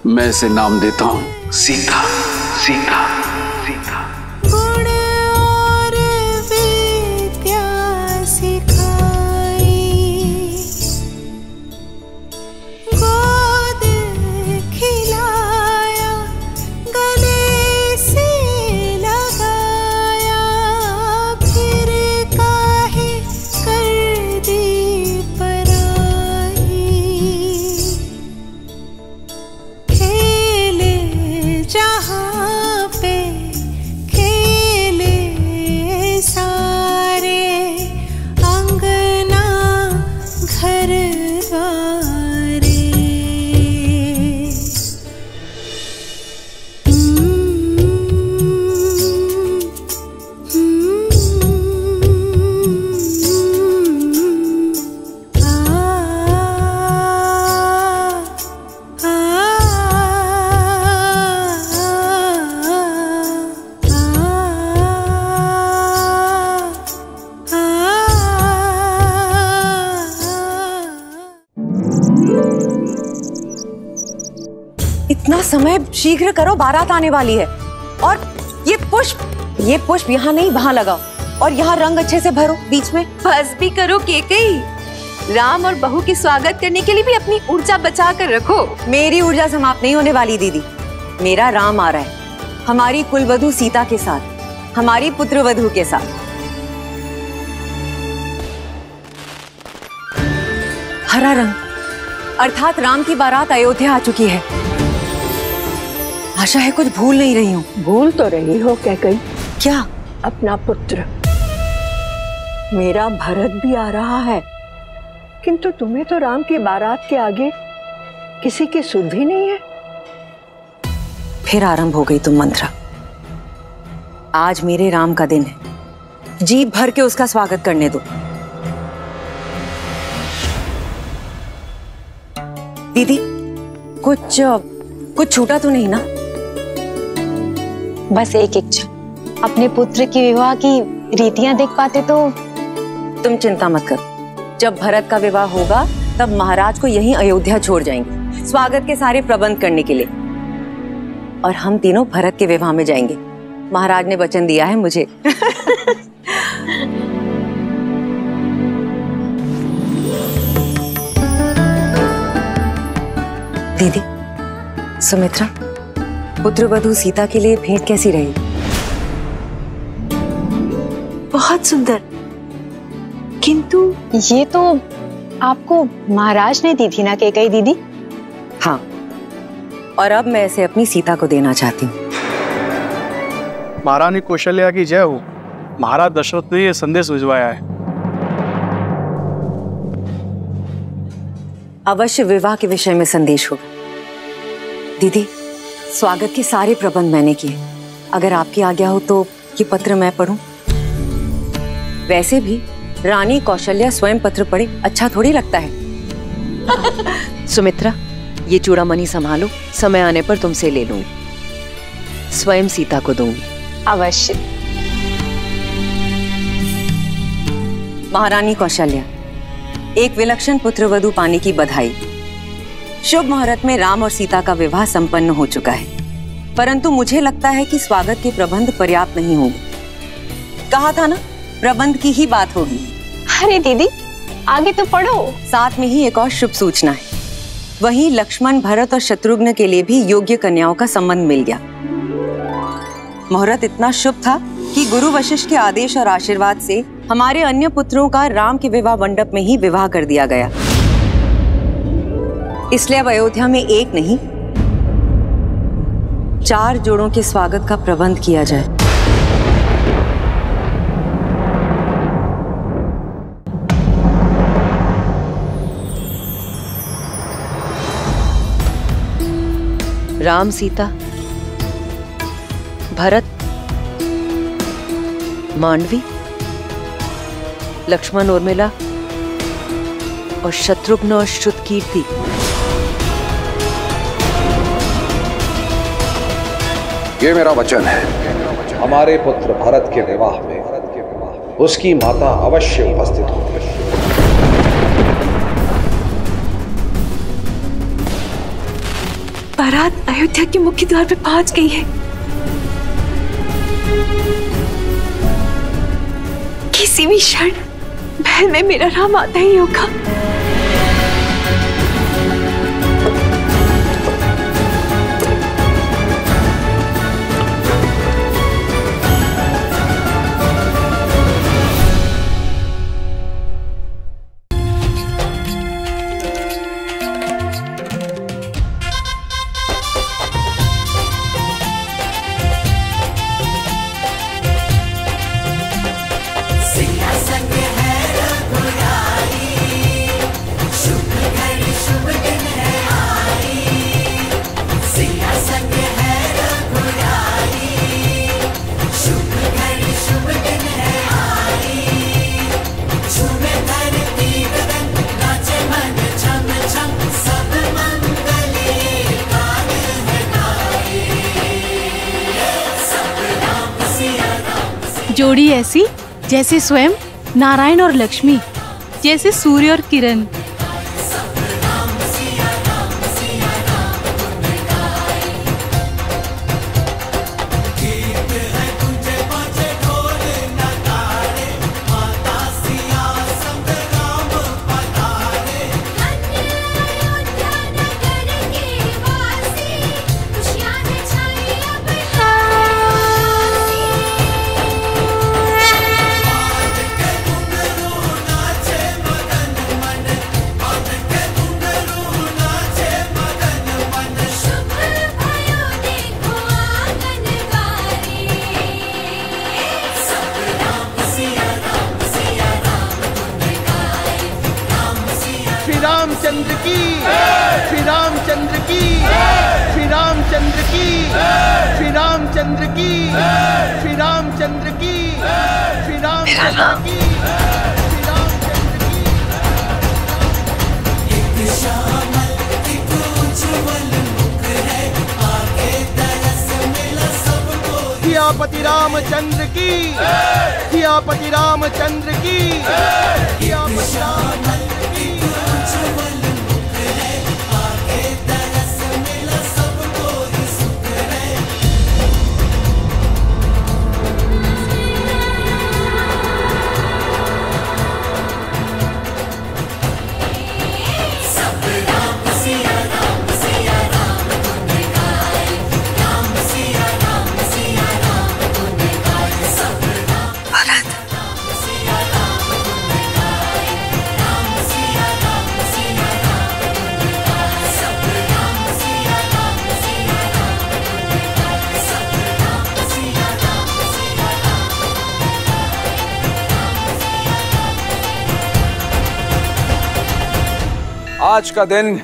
मैं इसे नाम देता हूं सीता। सीता सीता गुण और विद्या सिखाई, गोद खिलाया, गले से लगाया, फिर काहे कर दी पराई। खेले जहाँ पे खेले सारे, अंगना घर द्वारे। इतना समय शीघ्र करो, बारात आने वाली है। और ये पुष्प यहाँ नहीं वहाँ लगाओ, और यहाँ रंग अच्छे से भरो बीच में। बस भी करो केकई, राम और बहू के स्वागत करने के लिए भी अपनी ऊर्जा बचा कर रखो। मेरी ऊर्जा समाप्त नहीं होने वाली दीदी। मेरा राम आ रहा है हमारी कुलवधू सीता के साथ, हमारी पुत्रवधू के साथ। हरा रंग अर्थात राम की बारात अयोध्या आ चुकी है। आशा है कुछ भूल नहीं रही हूँ। भूल तो रही हो कैकई। क्या? अपना पुत्र। मेरा भरत भी आ रहा है, किंतु तुम्हें तो राम की बारात के आगे किसी की सुध भी नहीं है। फिर आरंभ हो गई तुम मंत्रा। आज मेरे राम का दिन है, जी भर के उसका स्वागत करने दो। दीदी कुछ छूटा तो नहीं ना? बस एक इच्छा, अपने पुत्र के विवाह की रीतियां देख पाते तो। तुम चिंता मत करो, जब भरत का विवाह होगा तब महाराज को यहीं अयोध्या छोड़ जाएंगे स्वागत के सारे प्रबंध करने के लिए, और हम तीनों भरत के विवाह में जाएंगे। महाराज ने वचन दिया है मुझे। दीदी, सुमित्रा, पुत्रवधू सीता के लिए भेंट कैसी रही? बहुत सुंदर, किंतु ये तो आपको महाराज ने दी थी ना कैकेयी दीदी? हाँ, और अब मैं इसे अपनी सीता को देना चाहती हूँ। महारानी कौशल्या की जय हो। महाराज दशरथ ने यह संदेश भिजवाया है। अवश्य विवाह के विषय में संदेश होगा। दीदी, स्वागत के सारे प्रबंध मैंने किए, अगर आपकी आज्ञा हो तो ये पत्र मैं पढूं? वैसे भी रानी कौशल्या स्वयं पत्र पढ़े अच्छा थोड़ी लगता है। सुमित्रा, ये चूड़ामणि संभालो, समय आने पर तुमसे ले लूंगी, स्वयं सीता को दूंगी। अवश्य। महारानी कौशल्या, एक विलक्षण पुत्रवधू पाने की बधाई। शुभ मुहूर्त में राम और सीता का विवाह संपन्न हो चुका है, परंतु मुझे लगता है कि स्वागत के प्रबंध पर्याप्त नहीं होंगे। कहा था ना, प्रबंध की ही बात होगी। अरे दीदी, आगे तो पढ़ो। साथ में ही एक और शुभ सूचना है। वहीं लक्ष्मण, भरत और शत्रुघ्न के लिए भी योग्य कन्याओं का संबंध मिल गया। मुहूर्त इतना शुभ था कि गुरु वशिष्ठ के आदेश और आशीर्वाद से हमारे अन्य पुत्रों का राम के विवाह मंडप में ही विवाह कर दिया गया। इसलिए अब अयोध्या में एक नहीं, 4 जोड़ों के स्वागत का प्रबंध किया जाए। राम, सीता, भरत, मांडवी, लक्ष्मण, उर्मिला और शत्रुघ्न और श्रुतकीर्ति। ये मेरा वचन है, हमारे पुत्र भरत के विवाह में उसकी माता अवश्य उपस्थित होगी। बारात अयोध्या के मुख्य द्वार पे पहुंच गई है। किसी भी क्षण महल में मेरा राम आता ही होगा। जोड़ी ऐसी जैसे स्वयं नारायण और लक्ष्मी, जैसे सूर्य और किरण। रामचंद्र की, श्री रामचंद्र की, श्री रामचंद्र की, श्री रामचंद्र की, श्री रामचंद्र की, श्री रामचंद्र की, श्री रामचंद्र की। सियापति रामचंद्र की, सियापति रामचंद्र की, सियापति रामचंद्र की। आज का दिन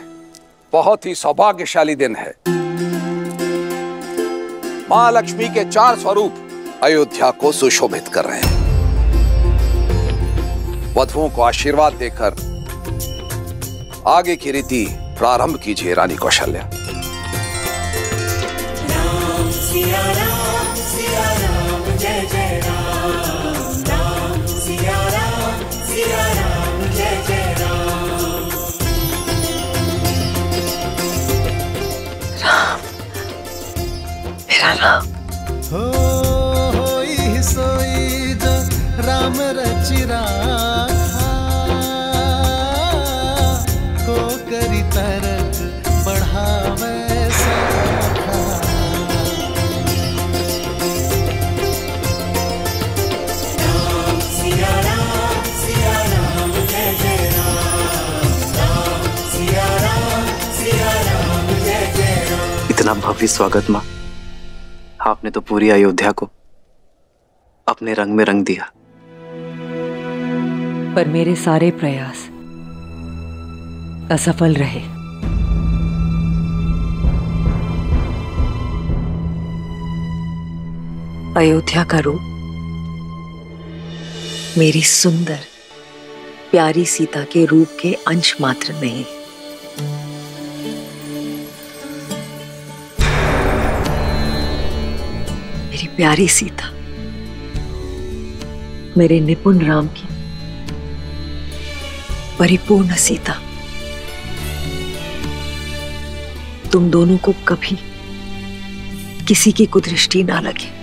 बहुत ही सौभाग्यशाली दिन है। मां लक्ष्मी के 4 स्वरूप अयोध्या को सुशोभित कर रहे हैं। वधुओं को आशीर्वाद देकर आगे की रीति प्रारंभ कीजिए रानी कौशल्या। सिया राम जय जय राम, राम सिया राम जय जय राम। राम, मेरा राम। होई सोई जो राम रचि राखा, को करी तरत बढ़ावे सखा। राम सिया राम जय जय राम, राम सिया राम जय जय राम। इतना भव्य स्वागत माँ, आपने तो पूरी अयोध्या को अपने रंग में रंग दिया। पर मेरे सारे प्रयास असफल रहे। अयोध्या का रूप मेरी सुंदर प्यारी सीता के रूप के अंश मात्र नहीं। मेरी प्यारी सीता मेरे निपुण राम की परिपूर्ण सीता। तुम दोनों को कभी किसी की कुदृष्टि ना लगे।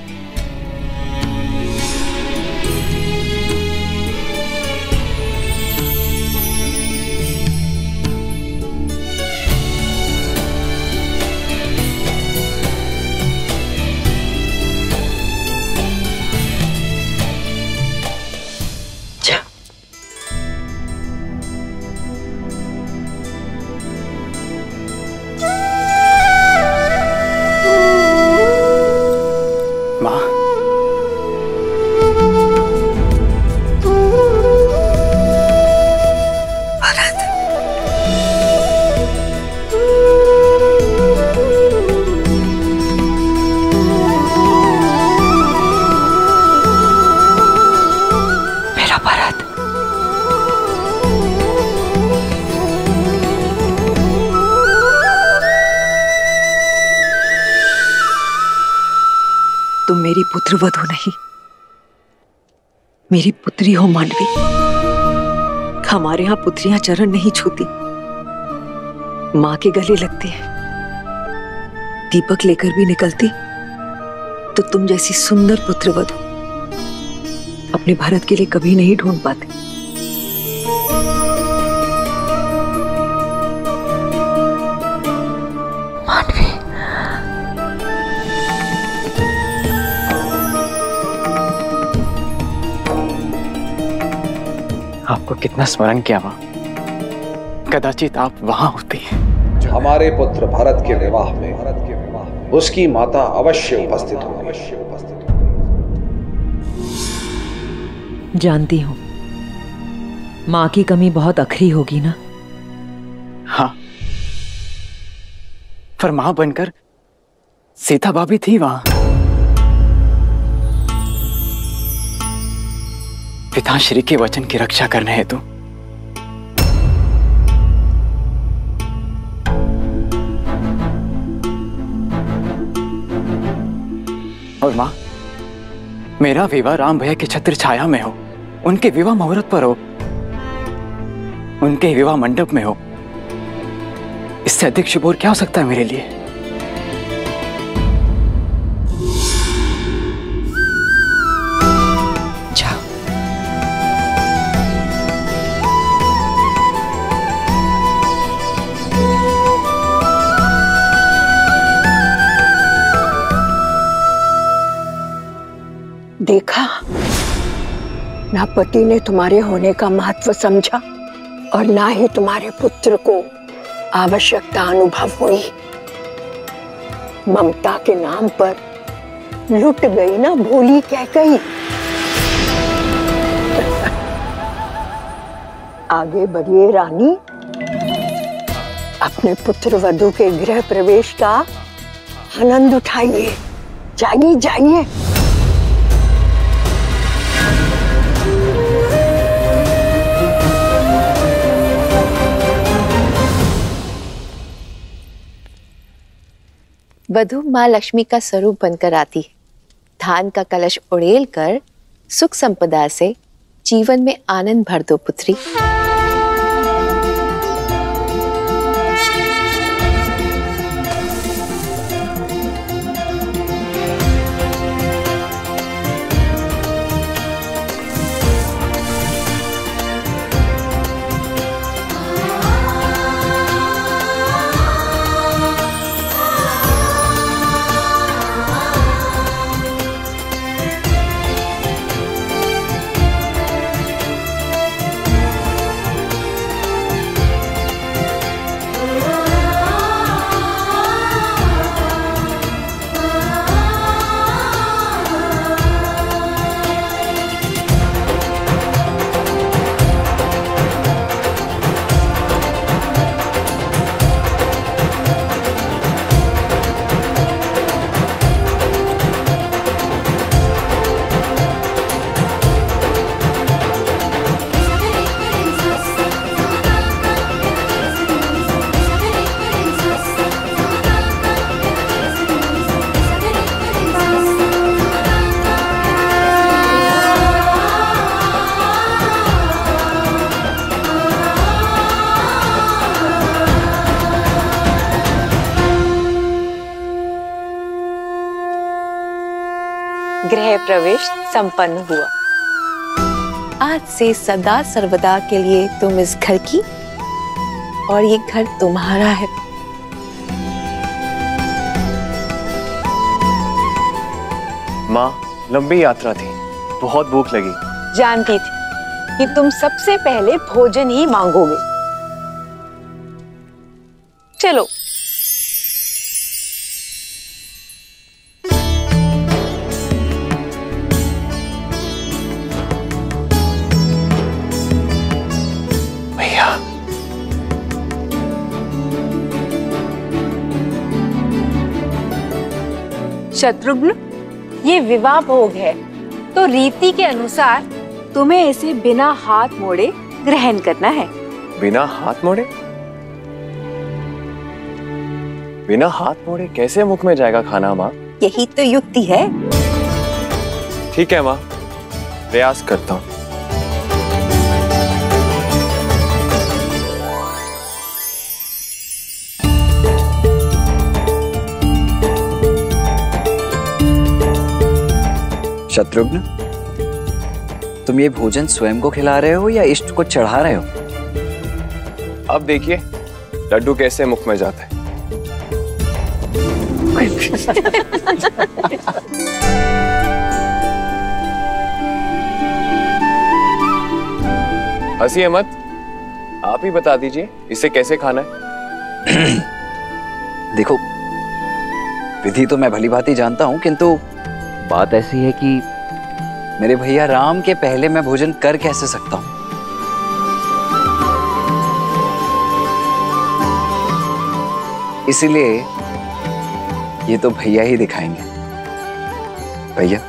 तुम मेरी पुत्र वधू नहीं, मेरी पुत्री हो मांडवी। हमारे यहाँ पुत्रियां चरण नहीं छूती, माँ के गले लगती है। दीपक लेकर भी निकलती तो तुम जैसी सुंदर पुत्र वधू अपने भारत के लिए कभी नहीं ढूंढ पाते। मांडवी, आपको कितना स्मरण किया मां, कदाचित आप वहां होती हैं। हमारे पुत्र भरत के विवाह में उसकी माता अवश्य उपस्थित होगी। जानती हूं मां की कमी बहुत अखरी होगी ना। हाँ, पर मां बनकर सीता भाभी थी वहां। पिताश्री के वचन की रक्षा करने हेतु और मां, मेरा विवाह राम भैया की छत्र छाया में हो, उनके विवाह मुहूर्त पर हो, उनके विवाह मंडप में हो। इससे अधिक शुभ और क्या हो सकता है मेरे लिए? देखा, ना पति ने तुम्हारे होने का महत्व समझा और ना ही तुम्हारे पुत्र को आवश्यकता अनुभव हुई। ममता के नाम पर लुट गई ना भोली कैकई। आगे बढ़िए रानी, अपने पुत्र वधू के गृह प्रवेश का आनंद उठाइए। जाइए जाइए। वधू माँ लक्ष्मी का स्वरूप बनकर आती है। धान का कलश उड़ेल कर सुख संपदा से जीवन में आनंद भर दो पुत्री। गृह प्रवेश संपन्न हुआ। आज से सदा सर्वदा के लिए तुम इस घर की और ये घर तुम्हारा है। माँ, लंबी यात्रा थी, बहुत भूख लगी। जानती थी कि तुम सबसे पहले भोजन ही मांगोगे। चलो। शत्रुघ्न, ये विवाह भोग है, तो रीति के अनुसार तुम्हें इसे बिना हाथ मोड़े ग्रहण करना है। बिना हाथ मोड़े? बिना हाथ मोड़े कैसे मुख में जाएगा खाना माँ? यही तो युक्ति है। ठीक है माँ, प्रयास करता हूँ। शत्रुघ्न, तुम ये भोजन स्वयं को खिला रहे हो या इष्ट को चढ़ा रहे हो? अब देखिए लड्डू कैसे मुख में जाता है। हंसिए मत, आप ही बता दीजिए इसे कैसे खाना है। देखो, विधि तो मैं भली भांति जानता हूं, किंतु बात ऐसी है कि मेरे भैया राम के पहले मैं भोजन कर कैसे सकता हूं? इसीलिए ये तो भैया ही दिखाएंगे। भैया,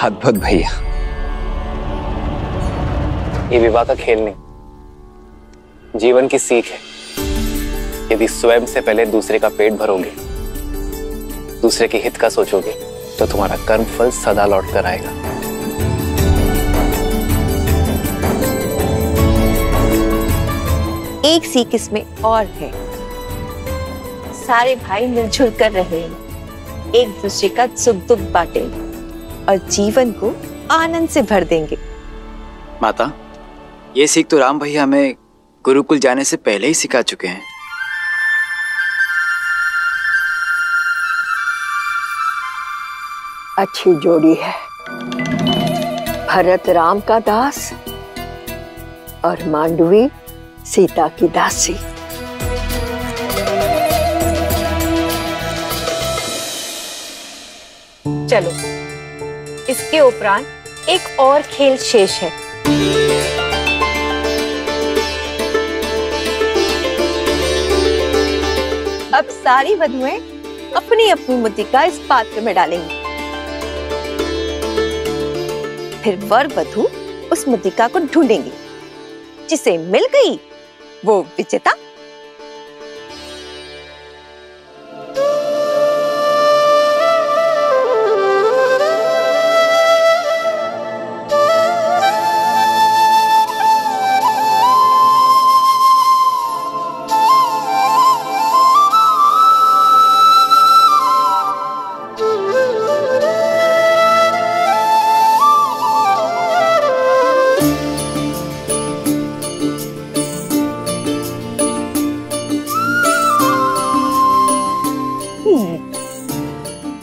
अद्भुत भैया। ये विवाह का खेल नहीं, जीवन की सीख है। यदि स्वयं से पहले दूसरे का पेट भरोगे, दूसरे के हित का सोचोगे, तो तुम्हारा कर्म फल सदा लौट कर आएगा। एक सीख इसमें और है, सारे भाई मिलजुल कर रहेंगे, एक दूसरे का सुख दुख बांटेंगे और जीवन को आनंद से भर देंगे। माता, ये सीख तो राम भैया हमें गुरुकुल जाने से पहले ही सिखा चुके हैं। अच्छी जोड़ी है, भरत राम का दास और मांडवी सीता की दासी। चलो, इसके उपरांत एक और खेल शेष है। अब सारी वधुएं अपनी अपनी मुद्रिका इस पात्र में डालेंगी। फिर वर वधु उस मुद्रिका को ढूंढेंगी, जिसे मिल गई वो विजेता।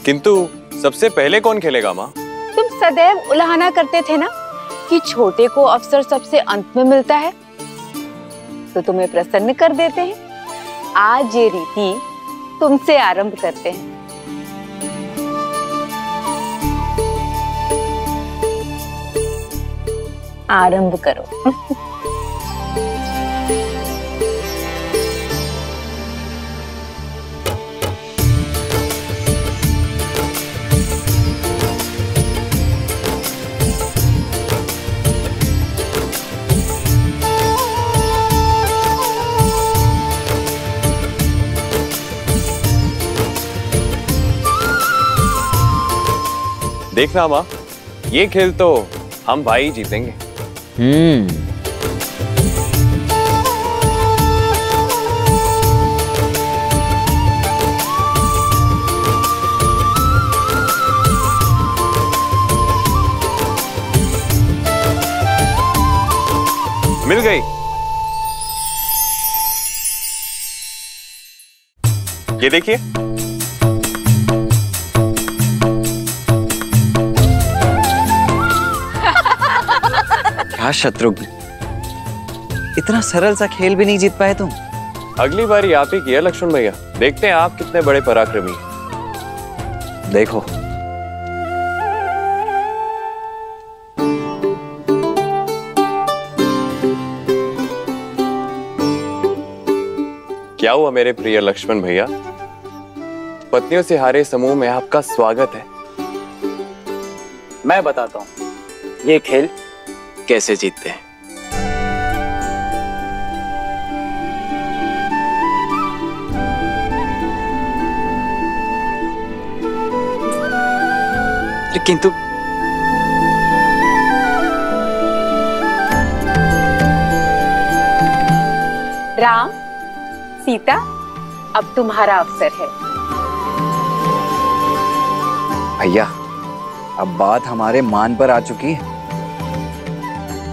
किंतु सबसे पहले कौन खेलेगा माँ? तुम सदैव उलाहना करते थे ना कि छोटे को अवसर सबसे अंत में मिलता है, तो तुम्हें प्रसन्न कर देते हैं। आज ये रीति तुमसे आरंभ करते हैं। आरंभ करो। देखना माँ, ये खेल तो हम भाई जीतेंगे। मिल गई। ये देखिए, क्या शत्रुघ्न, इतना सरल सा खेल भी नहीं जीत पाए तुम? अगली बारी आप ही किया लक्ष्मण भैया, देखते हैं आप कितने बड़े पराक्रमी हैं। देखो, क्या हुआ मेरे प्रिय लक्ष्मण भैया? पत्नियों से हारे समूह में आपका स्वागत है। मैं बताता हूँ ये खेल कैसे जीतते हैं। किंतु राम, सीता, अब तुम्हारा अवसर है। भैया, अब बात हमारे मान पर आ चुकी है।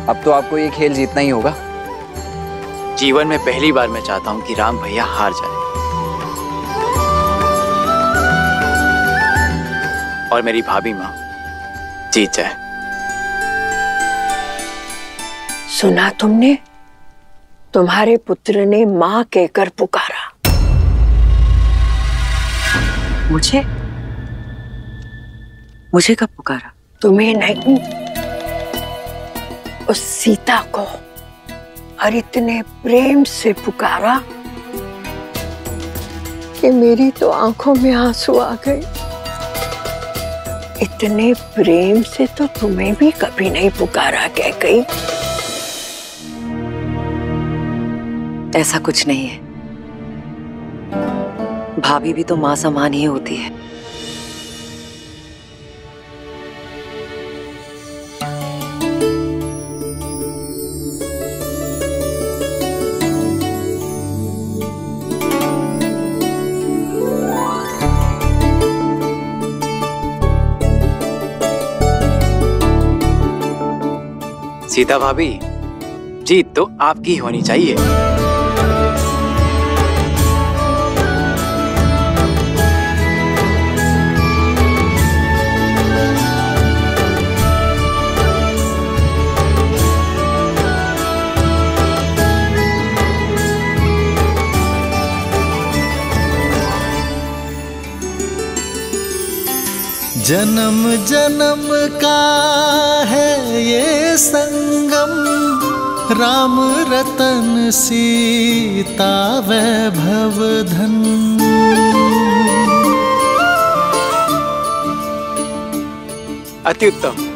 अब तो आपको ये खेल जीतना ही होगा। जीवन में पहली बार मैं चाहता हूं कि राम भैया हार जाए और मेरी भाभी माँ जीत जाए। सुना तुमने? तुम्हारे पुत्र ने माँ कहकर पुकारा। मुझे कब पुकारा? तुम्हें नहीं, उस सीता को। और इतने प्रेम से पुकारा कि मेरी तो आंखों में आंसू आ गए। इतने प्रेम से तो तुम्हें भी कभी नहीं पुकारा कैकई। ऐसा कुछ नहीं है, भाभी भी तो मां समान ही होती है। सीता भाभी, जीत तो आपकी होनी चाहिए। जन्म जन्म का है ये संगम, राम रतन सीता वैभव धन। अति उत्तम।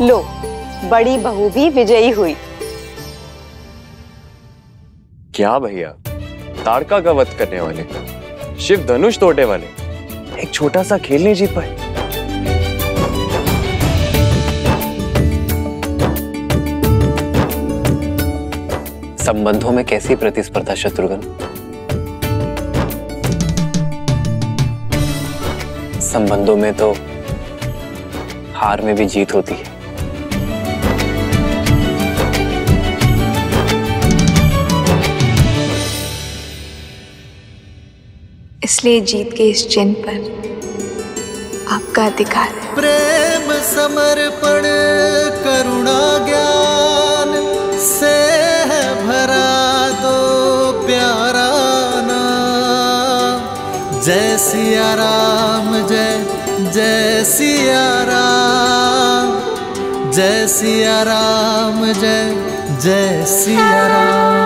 लो, बड़ी बहू भी विजयी हुई। क्या भैया, ताड़का का वध करने वाले, शिव धनुष तोड़ने वाले, एक छोटा सा खेल नहीं जीत पाए। संबंधों में कैसी प्रतिस्पर्धा शत्रुघ्न? संबंधों में तो हार में भी जीत होती है। इसलिए जीत के इस चिन्ह पर आपका अधिकार है। प्रेम समर्पण करुणा ज्ञान से है भरा दो प्यारा नाम। जय सिया राम, जय जय सिया राम, जय सिया राम, जय जय सिया राम।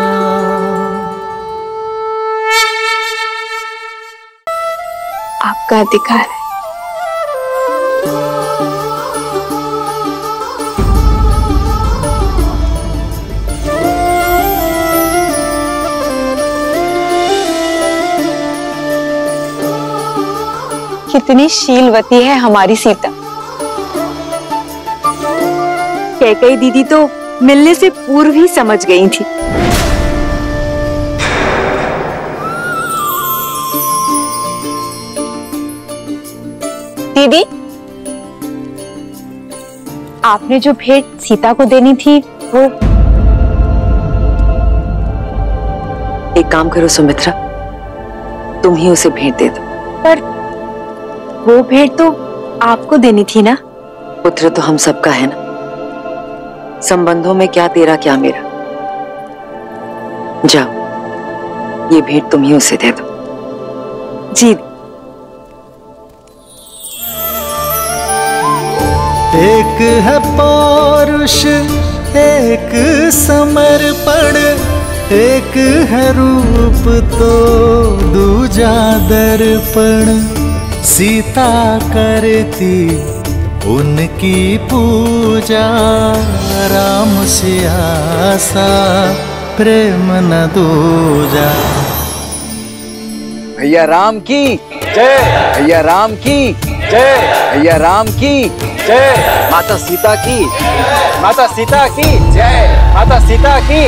आपका अधिकार है। कितनी शीलवती है हमारी सीता। कैकई दीदी तो मिलने से पूर्व ही समझ गई थी। दीदी, आपने जो भेंट सीता को देनी थी वो। एक काम करो सुमित्रा, तुम ही उसे भेंट दे दो। पर वो भेंट तो आपको देनी थी ना। पुत्र तो हम सबका है ना, संबंधों में क्या तेरा क्या मेरा। जाओ, ये भेंट तुम ही उसे दे दो। जी। एक है पौरुष, एक समर्पण, एक है रूप तो दूजा दर्पण। सीता करती उनकी पूजा, राम सिया सा प्रेम न दूजा। भैया राम की जय, भैया राम की जय, भैया राम की जय, माता सीता की, माता सीता की जय, माता सीता की।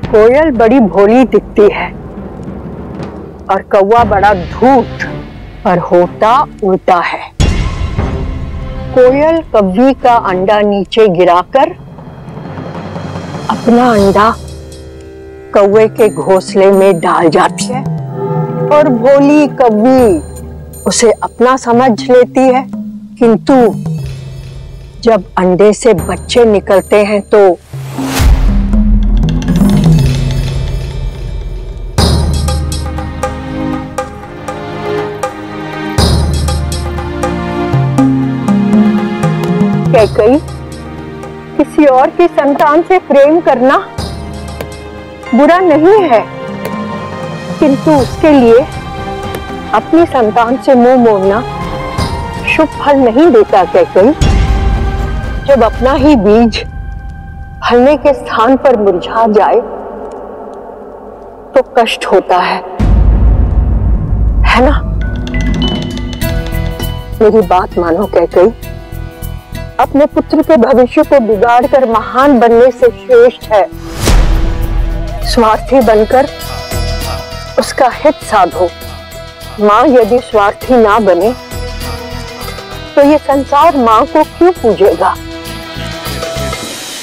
कोयल बड़ी भोली दिखती है और कौवा बड़ा धूर्त पर होता उल्टा है। कोयल कव्वी का अंडा नीचे गिराकर अपना अंडा कौवे के घोंसले में डाल जाती है और भोली कव्वी उसे अपना समझ लेती है, किंतु जब अंडे से बच्चे निकलते हैं तो कैकई, किसी और की संतान से प्रेम करना बुरा नहीं है, किंतु उसके लिए अपनी संतान से मुंह मोड़ना शुभ फल नहीं देता। कैकई, जब अपना ही बीज फलने के स्थान पर मुरझा जाए तो कष्ट होता है ना? मेरी बात मानो कैकई, अपने पुत्र के भविष्य को बिगाड़कर महान बनने से श्रेष्ठ है स्वार्थी बनकर उसका हित साधो। माँ यदि स्वार्थी ना बने तो ये संसार माँ को क्यों पूजेगा?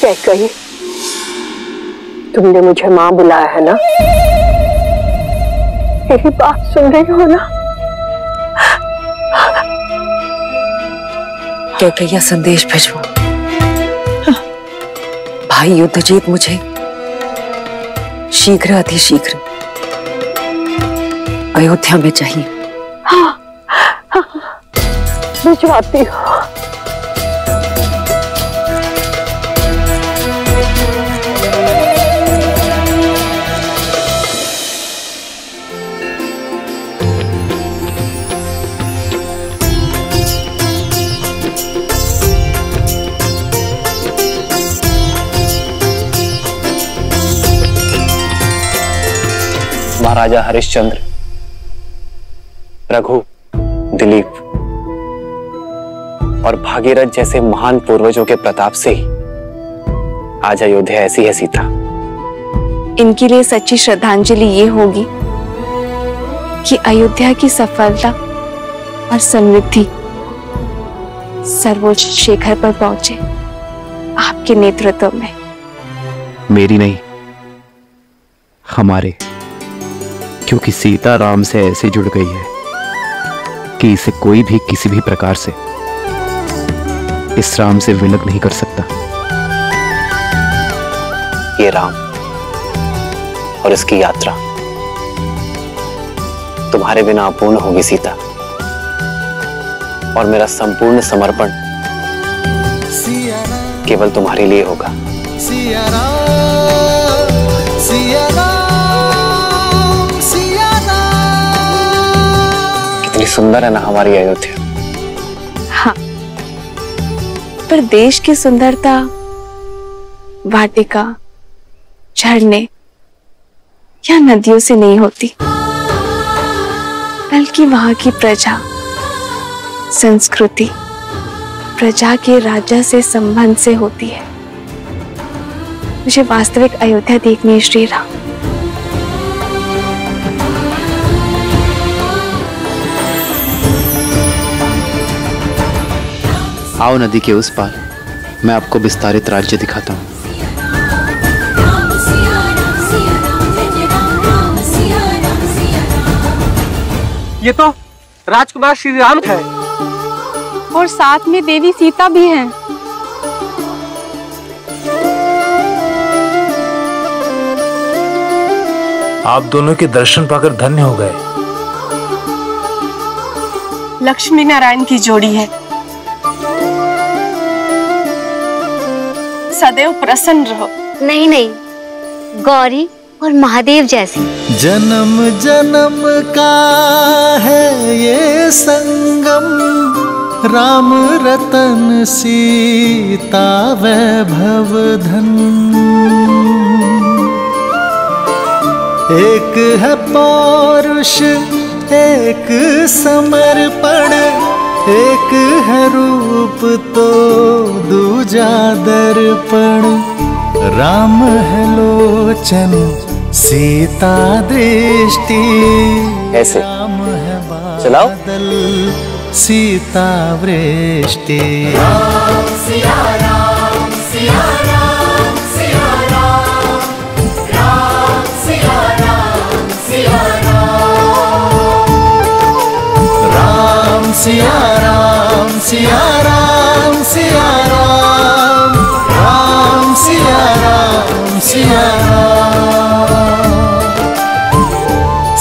कैकई, तुमने मुझे माँ बुलाया है ना? यही बात सुन रही हो ना? कैकैया संदेश भिजवा। भाई युद्धजीत मुझे शीघ्र अतिशीघ्र अयोध्या में चाहिए। हाँ, भिजवाती हूँ। महाराजा हरिश्चंद्र, रघु, दिलीप और भागीरथ जैसे महान पूर्वजों के प्रताप से ही आज अयोध्या ऐसी है सीता। इनके लिए सच्ची श्रद्धांजलि ये होगी कि अयोध्या की सफलता और समृद्धि सर्वोच्च शिखर पर पहुंचे आपके नेतृत्व में। मेरी नहीं, हमारे, क्योंकि सीता राम से ऐसे जुड़ गई है कि इसे कोई भी किसी भी प्रकार से इस राम से विलग नहीं कर सकता। ये राम और इसकी यात्रा तुम्हारे बिना अपूर्ण होगी सीता, और मेरा संपूर्ण समर्पण केवल तुम्हारे लिए होगा। सिया राम, सिया राम, सिया राम। कितनी सुंदर है ना हमारी अयोध्या। हाँ, पर देश की सुंदरता वाटिका, झरने या नदियों से नहीं होती, बल्कि वहां की प्रजा, संस्कृति, प्रजा के राजा से संबंध से होती है। मुझे वास्तविक अयोध्या देखनी है श्री राम। आओ नदी के उस पार, मैं आपको विस्तारित राज्य दिखाता हूँ। ये तो राजकुमार श्री राम है और साथ में देवी सीता भी हैं। आप दोनों के दर्शन पाकर धन्य हो गए। लक्ष्मी नारायण की जोड़ी है, सदैव प्रसन्न रहो। नहीं नहीं, गौरी और महादेव जैसी। जन्म जन्म का है ये संगम, राम रतन सीता वैभव धन। एक है पौरुष, एक समर्पण, एक है रूप तो दूजा दर्पण। राम है लोचन, सीता दृष्टि, ऐसे चलाओ। सीता वृष्टि। सिया राम सिया राम सिया राम, राम सिया राम सिया राम, राम सिया राम सिया राम सिया राम, राम सिया राम सिया राम।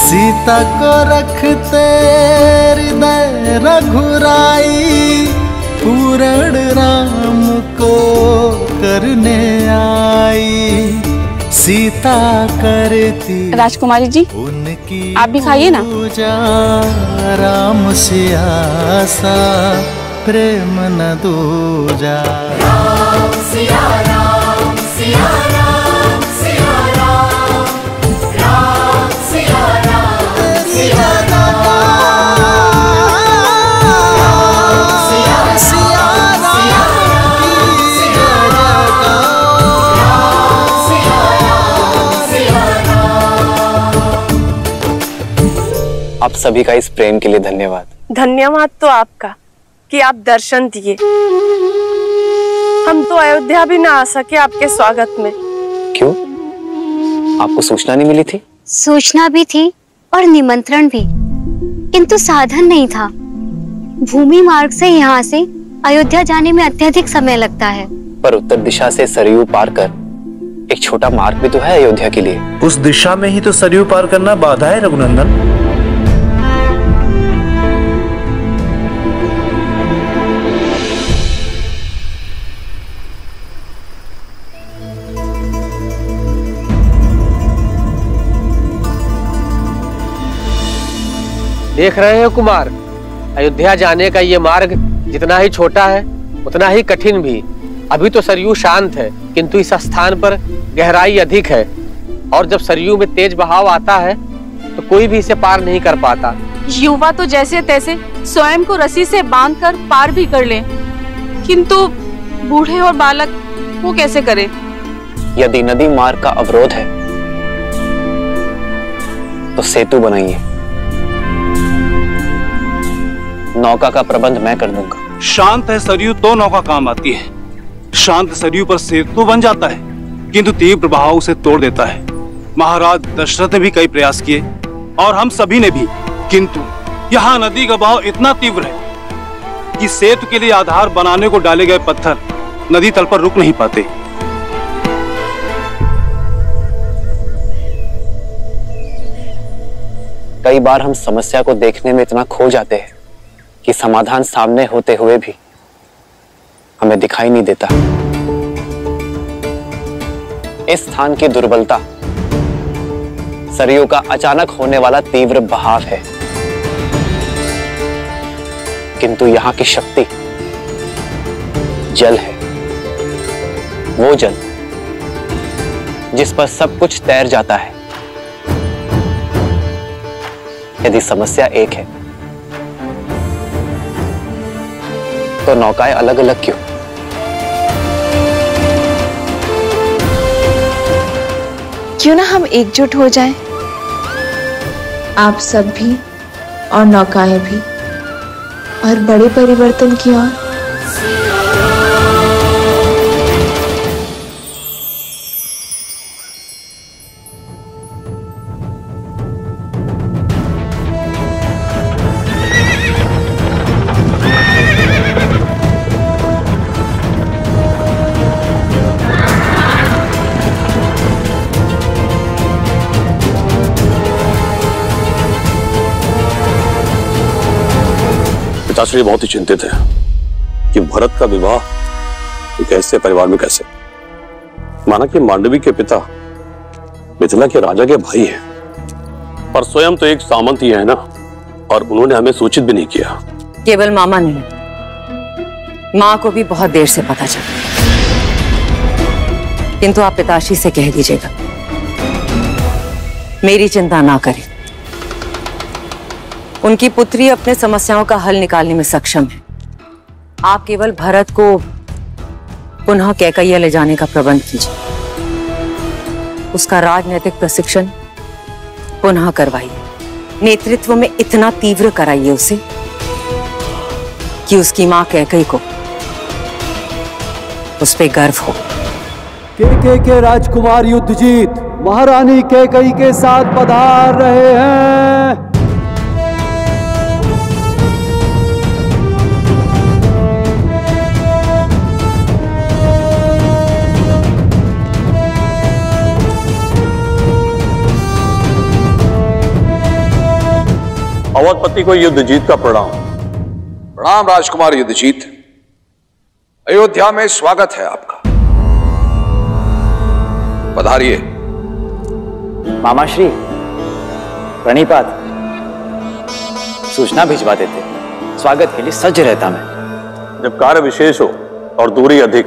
सीता को रखते हृदय रघुराई, पूर्ण राम को करने आई। सीता करती राजकुमारी जी, आप भी खाइए ना। पूजा राम सिया सा प्रेम न दूजा। राम सिया राम सिया राम सिया राम, राम सिया राम सिया राम, सिया सिया राम की जय आप सभी का इस प्रेम के लिए धन्यवाद। धन्यवाद तो आपका कि आप दर्शन दिए। हम तो अयोध्या भी ना आ सके आपके स्वागत में। क्यों? आपको सूचना नहीं मिली थी? सूचना भी थी और निमंत्रण भी, किंतु साधन नहीं था। भूमि मार्ग से यहाँ से अयोध्या जाने में अत्यधिक समय लगता है। पर उत्तर दिशा से सरयू पार कर एक छोटा मार्ग भी तो है अयोध्या के लिए। उस दिशा में ही तो सरयू पार करना बाधा है रघुनंदन। देख रहे हैं कुमार, अयोध्या जाने का ये मार्ग जितना ही छोटा है उतना ही कठिन भी। अभी तो सरयू शांत है, किंतु इस स्थान पर गहराई अधिक है, और जब सरयू में तेज बहाव आता है तो कोई भी इसे पार नहीं कर पाता। युवा तो जैसे तैसे स्वयं को रस्सी से बांधकर पार भी कर ले, किंतु बूढ़े और बालक वो कैसे करे? यदि नदी मार्ग का अवरोध है तो सेतु बनाइए। नौका का प्रबंध मैं कर दूंगा। शांत है सरयू तो नौका काम आती है। शांत सरयू पर सेतु बन जाता है, किंतु तीव्र बहाव उसे तोड़ देता है। महाराज दशरथ ने भी कई प्रयास किए और हम सभी ने भी, किंतु यहाँ नदी का बहाव इतना तीव्र है कि सेतु के लिए आधार बनाने को डाले गए पत्थर नदी तल पर रुक नहीं पाते। कई बार हम समस्या को देखने में इतना खो जाते हैं कि समाधान सामने होते हुए भी हमें दिखाई नहीं देता। इस स्थान की दुर्बलता सरयू का अचानक होने वाला तीव्र बहाव है, किंतु यहाँ की शक्ति जल है। वो जल जिस पर सब कुछ तैर जाता है। यदि समस्या एक है तो नौकाएं अलग अलग क्यों? क्यों ना हम एकजुट हो जाएं? आप सब भी और नौकाएं भी, और बड़े परिवर्तन की ओर। पिताश्री बहुत ही चिंतित है कि भरत का विवाह एक ऐसे परिवार में कैसे। माना कि मांडवी के पिता मिथिला के राजा के भाई हैं, पर स्वयं तो एक सामंत ही है ना, और उन्होंने हमें सूचित भी नहीं किया। केवल मामा नहीं, माँ को भी बहुत देर से पता चला, किंतु आप पिताश्री से कह दीजिएगा मेरी चिंता ना करें। उनकी पुत्री अपने समस्याओं का हल निकालने में सक्षम है। आप केवल भरत को पुनः कैकैया ले जाने का प्रबंध कीजिए, उसका राजनीतिक प्रशिक्षण पुनः करवाइए। नेतृत्व में इतना तीव्र कराइए उसे कि उसकी मां कैकेयी को उस पे गर्व हो। के राजकुमार युद्धजीत महारानी कैकेयी के साथ पधार रहे हैं। अवधपति को युद्धजीत का प्रणाम। प्रणाम राजकुमार युद्धजीत। अयोध्या में स्वागत है आपका, पधारिए। मामाश्री प्रणिपात, सूचना भिजवा देते, स्वागत के लिए सज्ज रहता मैं। जब कार्य विशेष हो और दूरी अधिक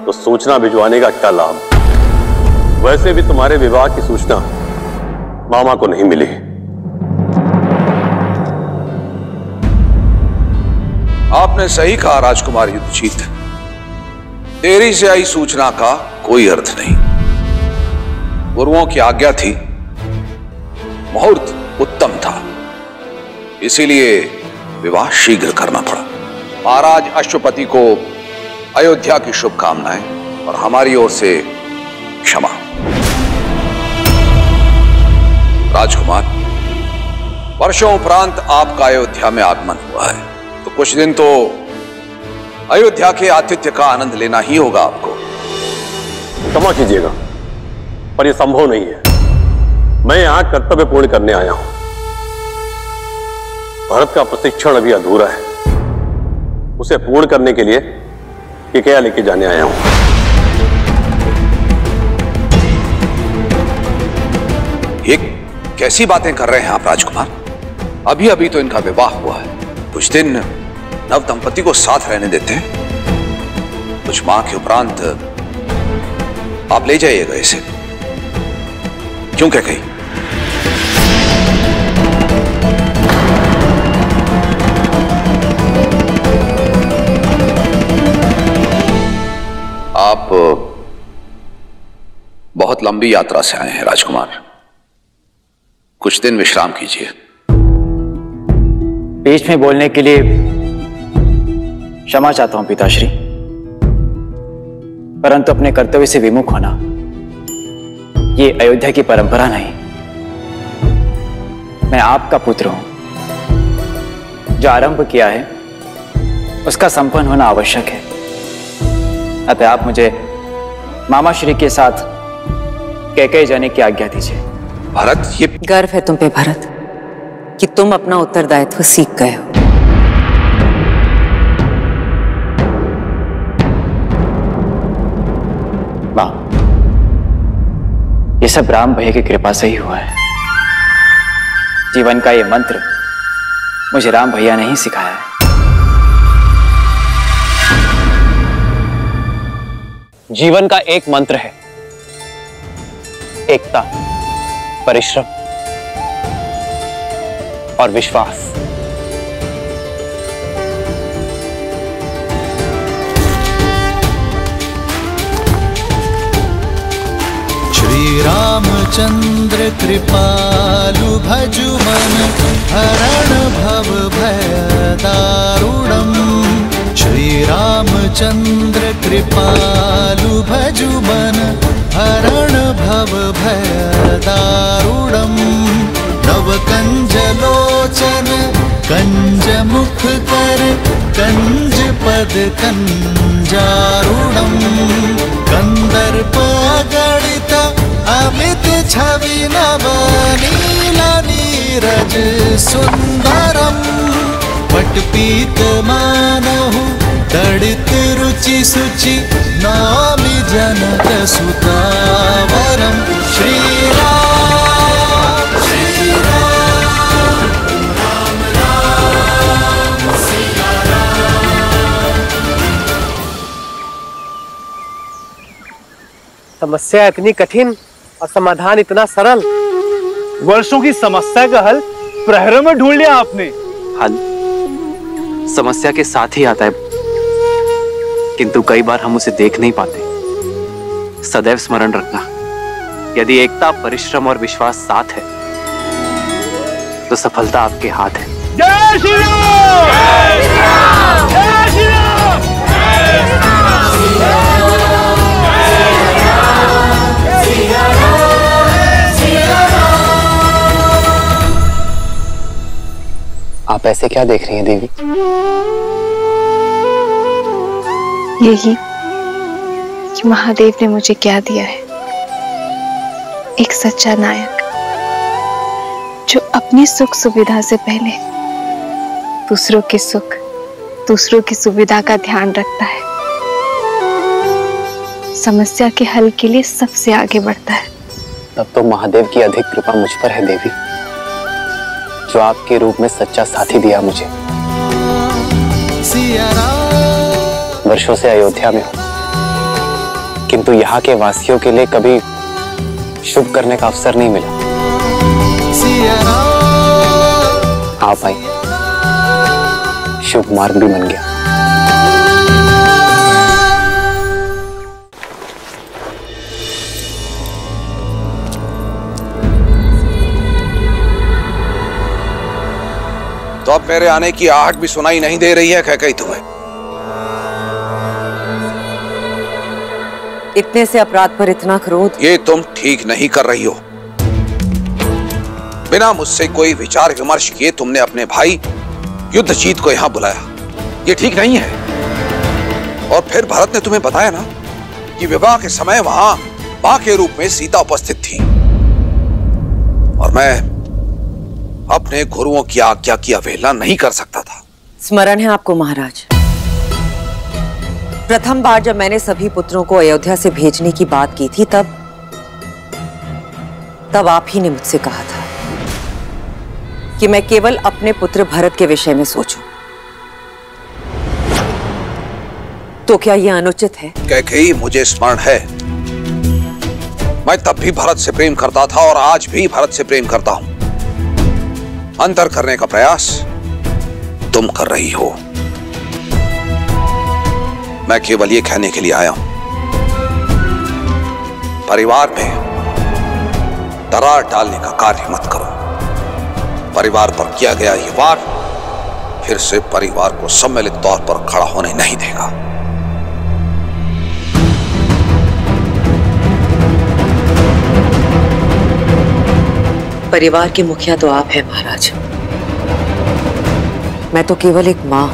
तो सूचना भिजवाने का क्या लाभ। वैसे भी तुम्हारे विवाह की सूचना मामा को नहीं मिली। आपने सही कहा राजकुमार युद्धजीत, देरी से आई सूचना का कोई अर्थ नहीं। गुरुओं की आज्ञा थी, मुहूर्त उत्तम था, इसीलिए विवाह शीघ्र करना पड़ा। महाराज अश्वपति को अयोध्या की शुभकामनाएं और हमारी ओर से क्षमा। राजकुमार, वर्षों उपरांत आपका अयोध्या में आगमन हुआ है, तो कुछ दिन तो अयोध्या के आतिथ्य का आनंद लेना ही होगा आपको। क्षमा कीजिएगा, पर यह संभव नहीं है। मैं यहां कर्तव्य पूर्ण करने आया हूं। भरत का प्रशिक्षण अभी अधूरा है, उसे पूर्ण करने के लिए कैकेयी लेके जाने आया हूं। ये कैसी बातें कर रहे हैं आप राजकुमार? अभी अभी तो इनका विवाह हुआ है, कुछ दिन नव दंपति को साथ रहने देते हैं। कुछ माह के उपरांत आप ले जाइएगा इसे। क्यों कैकेयी? आप बहुत लंबी यात्रा से आए हैं राजकुमार, कुछ दिन विश्राम कीजिए। बीच में बोलने के लिए क्षमा चाहता हूं पिताश्री, परंतु अपने कर्तव्य से विमुख होना ये अयोध्या की परंपरा नहीं। मैं आपका पुत्र हूं, जो आरंभ किया है उसका संपन्न होना आवश्यक है। अतः आप मुझे मामा श्री के साथ कैकेयी जाने की आज्ञा दीजिए। भरत, ये गर्व है तुम पे भरत कि तुम अपना उत्तरदायित्व सीख गए हो। मां, ये सब राम भैया की कृपा से ही हुआ है। जीवन का ये मंत्र मुझे राम भैया ने ही सिखाया है। जीवन का एक मंत्र है, एकता, परिश्रम और विश्वास। श्री रामचंद्र कृपालु भजु मन हरण भव भय दारुणम्। श्री रामचंद्र कृपालु भजु मन हरण भव भय दारुणम्। नव कंज लोचन कंज मुख कर कंज पद कंजारुणम्। कंदर्प गणित अमित छवि नव नील नीरज सुंदरम्। पटपीत मानहु तड़ित रुचि सुचि नामि जनक सुतावरम्। श्री राम श्री राम राम राम सिया राम। समस्या इतनी कठिन और समाधान इतना सरल। वर्षों की समस्या का हल प्रहरों में ढूंढ लिया आपने। हल समस्या के साथ ही आता है, किंतु कई बार हम उसे देख नहीं पाते। सदैव स्मरण रखना, यदि एकता, परिश्रम और विश्वास साथ है तो सफलता आपके हाथ है। जय श्री राम! जय श्री राम! जय श्री राम! आप ऐसे क्या देख रही हैं देवी? यही कि महादेव ने मुझे क्या दिया है, एक सच्चा नायक जो अपनी सुख सुविधा से पहले दूसरों के सुख, दूसरों की सुविधा का ध्यान रखता है, समस्या के हल के लिए सबसे आगे बढ़ता है। तब तो महादेव की अधिक कृपा मुझ पर है देवी, जो आपके रूप में सच्चा साथी दिया मुझे। वर्षों से अयोध्या में हूं, किंतु यहाँ के वासियों के लिए कभी शुभ करने का अवसर नहीं मिला। आप आई, शुभ मार्ग भी बन गया। तो अब मेरे आने की आहट भी सुनाई नहीं दे रही है कैकेयी तुम्हें? इतने से अपराध पर इतना क्रोध? ये तुम ठीक नहीं कर रही हो। बिना मुझसे कोई विचार विमर्श किए तुमने अपने भाई युद्धजीत को यहां बुलाया, ये ठीक नहीं है। और फिर भरत ने तुम्हें बताया ना कि विवाह के समय वहां मां के रूप में सीता उपस्थित थी, और मैं अपने गुरुओं की आज्ञा की अवहेलना नहीं कर सकता था। स्मरण है आपको महाराज, प्रथम बार जब मैंने सभी पुत्रों को अयोध्या से भेजने की बात की थी, तब आप ही ने मुझसे कहा था कि मैं केवल अपने पुत्र भरत के विषय में सोचूं। तो क्या यह अनुचित है? कैकेयी, मुझे स्मरण है, मैं तब भी भरत से प्रेम करता था और आज भी भरत से प्रेम करता हूं। अंतर करने का प्रयास तुम कर रही हो। मैं केवल ये कहने के लिए आया हूं, परिवार में दरार डालने का कार्य मत करो। परिवार पर किया गया ये वार फिर से परिवार को सम्मिलित तौर पर खड़ा होने नहीं देगा। परिवार के मुखिया तो आप हैं महाराज, मैं तो केवल एक मां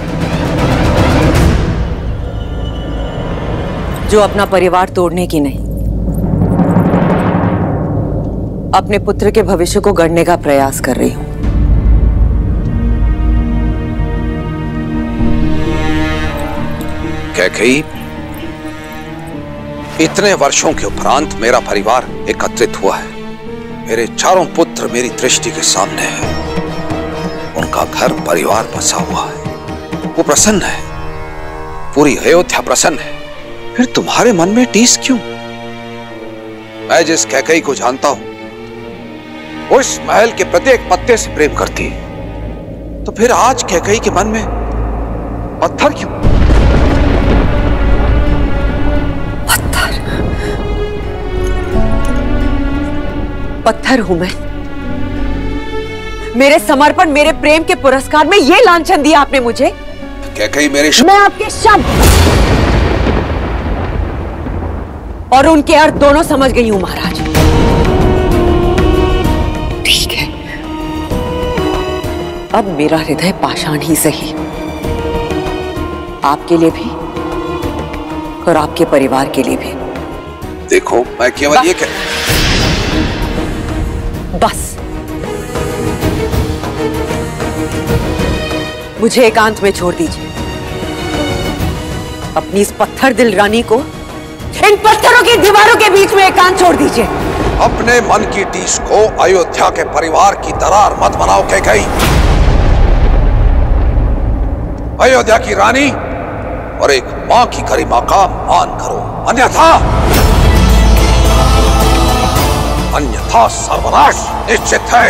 जो अपना परिवार तोड़ने की नहीं, अपने पुत्र के भविष्य को गढ़ने का प्रयास कर रही हूं। कैकेयी, इतने वर्षों के उपरांत मेरा परिवार एकत्रित हुआ है। मेरे चारों पुत्र मेरी दृष्टि के सामने हैं, उनका घर परिवार बसा हुआ है, वो प्रसन्न है, पूरी अयोध्या प्रसन्न है। फिर तुम्हारे मन में टीस क्यों? मैं जिस कैकेयी को जानता हूं वो इस महल के प्रत्येक पत्ते से प्रेम करती है, तो फिर आज कैकेयी के मन में पत्थर क्यों? पत्थर हूं मैं? मेरे समर्पण, मेरे प्रेम के पुरस्कार में ये लांछन दिया आपने मुझे? कैकेयी, मेरे मैं आपके शब्द और उनके अर्थ दोनों समझ गई हूं महाराज। ठीक है, अब मेरा हृदय पाषाण ही सही, आपके लिए भी और आपके परिवार के लिए भी। देखो, मैं केवल ये बस मुझे एकांत में छोड़ दीजिए। अपनी इस पत्थर दिल रानी को इन पत्थरों की दीवारों के बीच में एकांत छोड़ दीजिए। अपने मन की टीस को अयोध्या के परिवार की दरार मत बनाओ कैकेयी। अयोध्या की रानी और एक मां की गरिमा का मान करो, अन्यथा सर्वनाश निश्चित है।